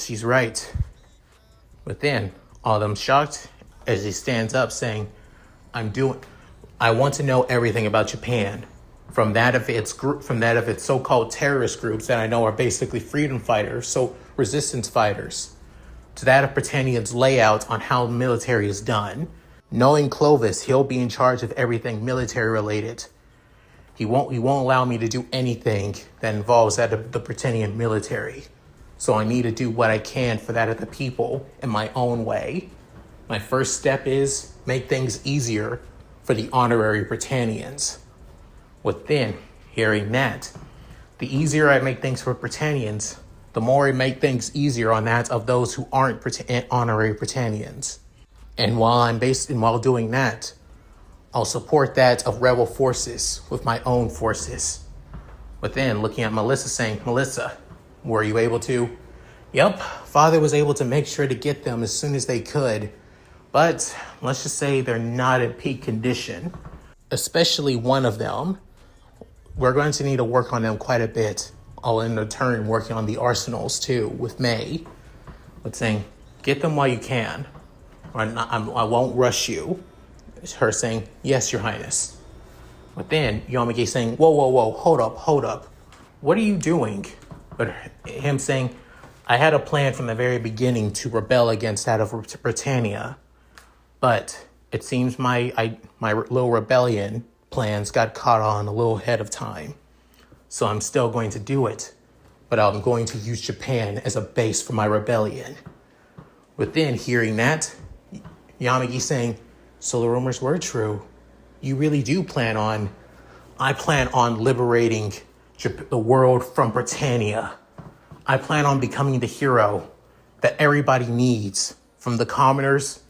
she's right. Within, all of them shocked as he stands up saying, I want to know everything about Japan. From that of its so-called terrorist groups that I know are basically freedom fighters, so resistance fighters, to that of Britannia's layout on how military is done. Knowing Clovis, he'll be in charge of everything military related. He won't allow me to do anything that involves that of the Britannian military. So I need to do what I can for that of the people in my own way. My first step is make things easier for the honorary Britannians. Within hearing that, the easier I make things for Britannians, the more I make things easier on that of those who aren't honorary Britannians. And while doing that, I'll support that of rebel forces with my own forces. Within looking at Melissa saying, Melissa, were you able to? Yep, father was able to make sure to get them as soon as they could. But let's just say they're not in peak condition. Especially one of them. We're going to need to work on them quite a bit. I'll in return working on the arsenals too with May. But saying, get them while you can. Or I won't rush you. Her saying, yes, your highness. But then Yamagi saying, whoa, hold up. What are you doing? But him saying, I had a plan from the very beginning to rebel against that of Britannia. But it seems my little rebellion plans got caught on a little ahead of time. So I'm still going to do it. But I'm going to use Japan as a base for my rebellion. Within hearing that, Yamagi saying, so the rumors were true. You really do I plan on liberating the world from Britannia. I plan on becoming the hero that everybody needs, from the commoners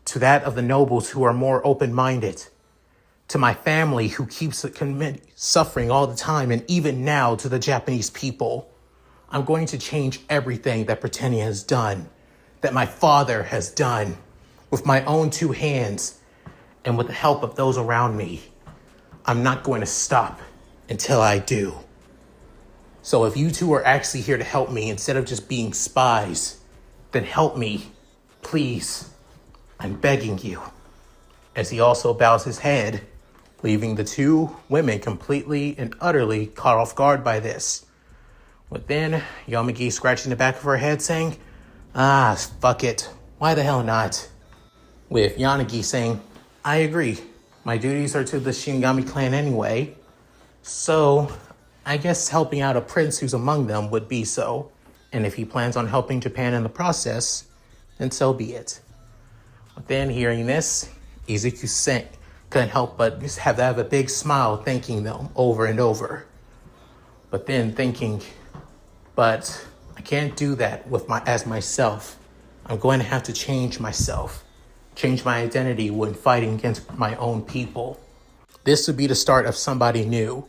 to that of the nobles who are more open-minded, to my family who keeps suffering all the time, and even now to the Japanese people. I'm going to change everything that Britannia has done, that my father has done, with my own two hands, and with the help of those around me. I'm not going to stop until I do. So if you two are actually here to help me instead of just being spies, then help me, please. I'm begging you. As he also bows his head, leaving the two women completely and utterly caught off guard by this. But then, Yamagi scratching the back of her head saying, fuck it. Why the hell not? With Yanagi saying, I agree. My duties are to the Shinigami clan anyway. So, I guess helping out a prince who's among them would be so. And if he plans on helping Japan in the process, then so be it. But then hearing this, Izuku couldn't help but just have a big smile thanking them over and over. But then thinking, but I can't do that as myself. I'm going to have to change myself. Change my identity when fighting against my own people. This would be the start of somebody new.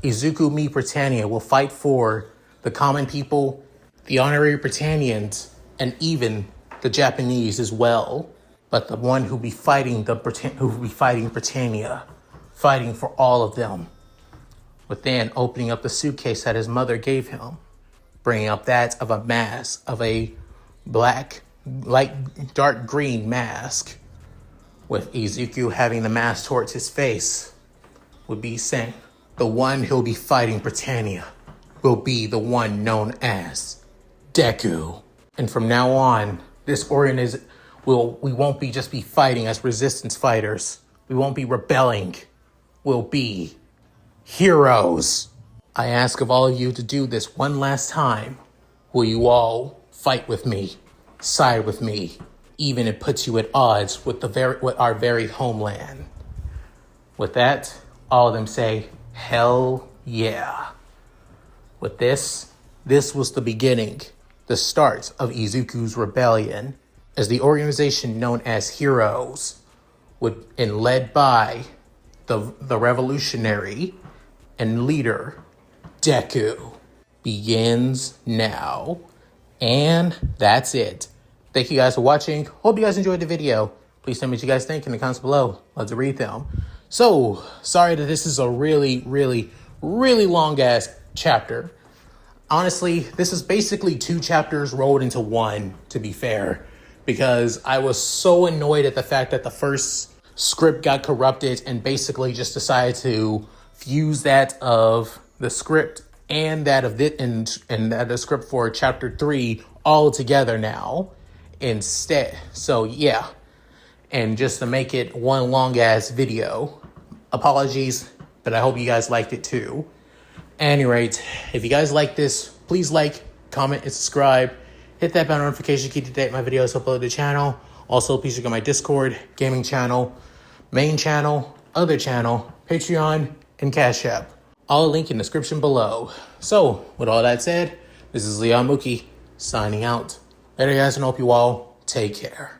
Izuku Mi Britannia will fight for the common people, the honorary Britannians, and even the Japanese as well. But the one who'll be fighting Britannia, fighting for all of them. But then opening up the suitcase that his mother gave him, bringing up that of a mask, of a black, light, dark green mask, with Izuku having the mask towards his face, would be saying, the one who'll be fighting Britannia will be the one known as Deku. And from now on, we won't be just be fighting as resistance fighters. We won't be rebelling. We'll be heroes. I ask of all of you to do this one last time. Will you all fight with me, side with me, even it puts you at odds with our very homeland? With that, all of them say, hell yeah. With this was the beginning, the start of Izuku's rebellion, as the organization known as Heroes, led by the revolutionary and leader, Deku, begins now. And that's it. Thank you guys for watching. Hope you guys enjoyed the video. Please tell me what you guys think in the comments below. Love to read them. So, sorry that this is a really, really, really long-ass chapter. Honestly, this is basically 2 chapters rolled into one, to be fair, because I was so annoyed at the fact that the first script got corrupted and basically just decided to fuse that of the script and that of it and the script for chapter 3 all together now instead. So yeah, and just to make it one long ass video. Apologies, but I hope you guys liked it too. At any rate, if you guys like this, please like, comment, and subscribe. Hit that bell notification to keep to date my videos uploaded to the channel. Also, please check out my Discord, gaming channel, main channel, other channel, Patreon, and Cash App. All link in the description below. So, with all that said, this is Lelouch signing out. Later guys, and hope you all take care.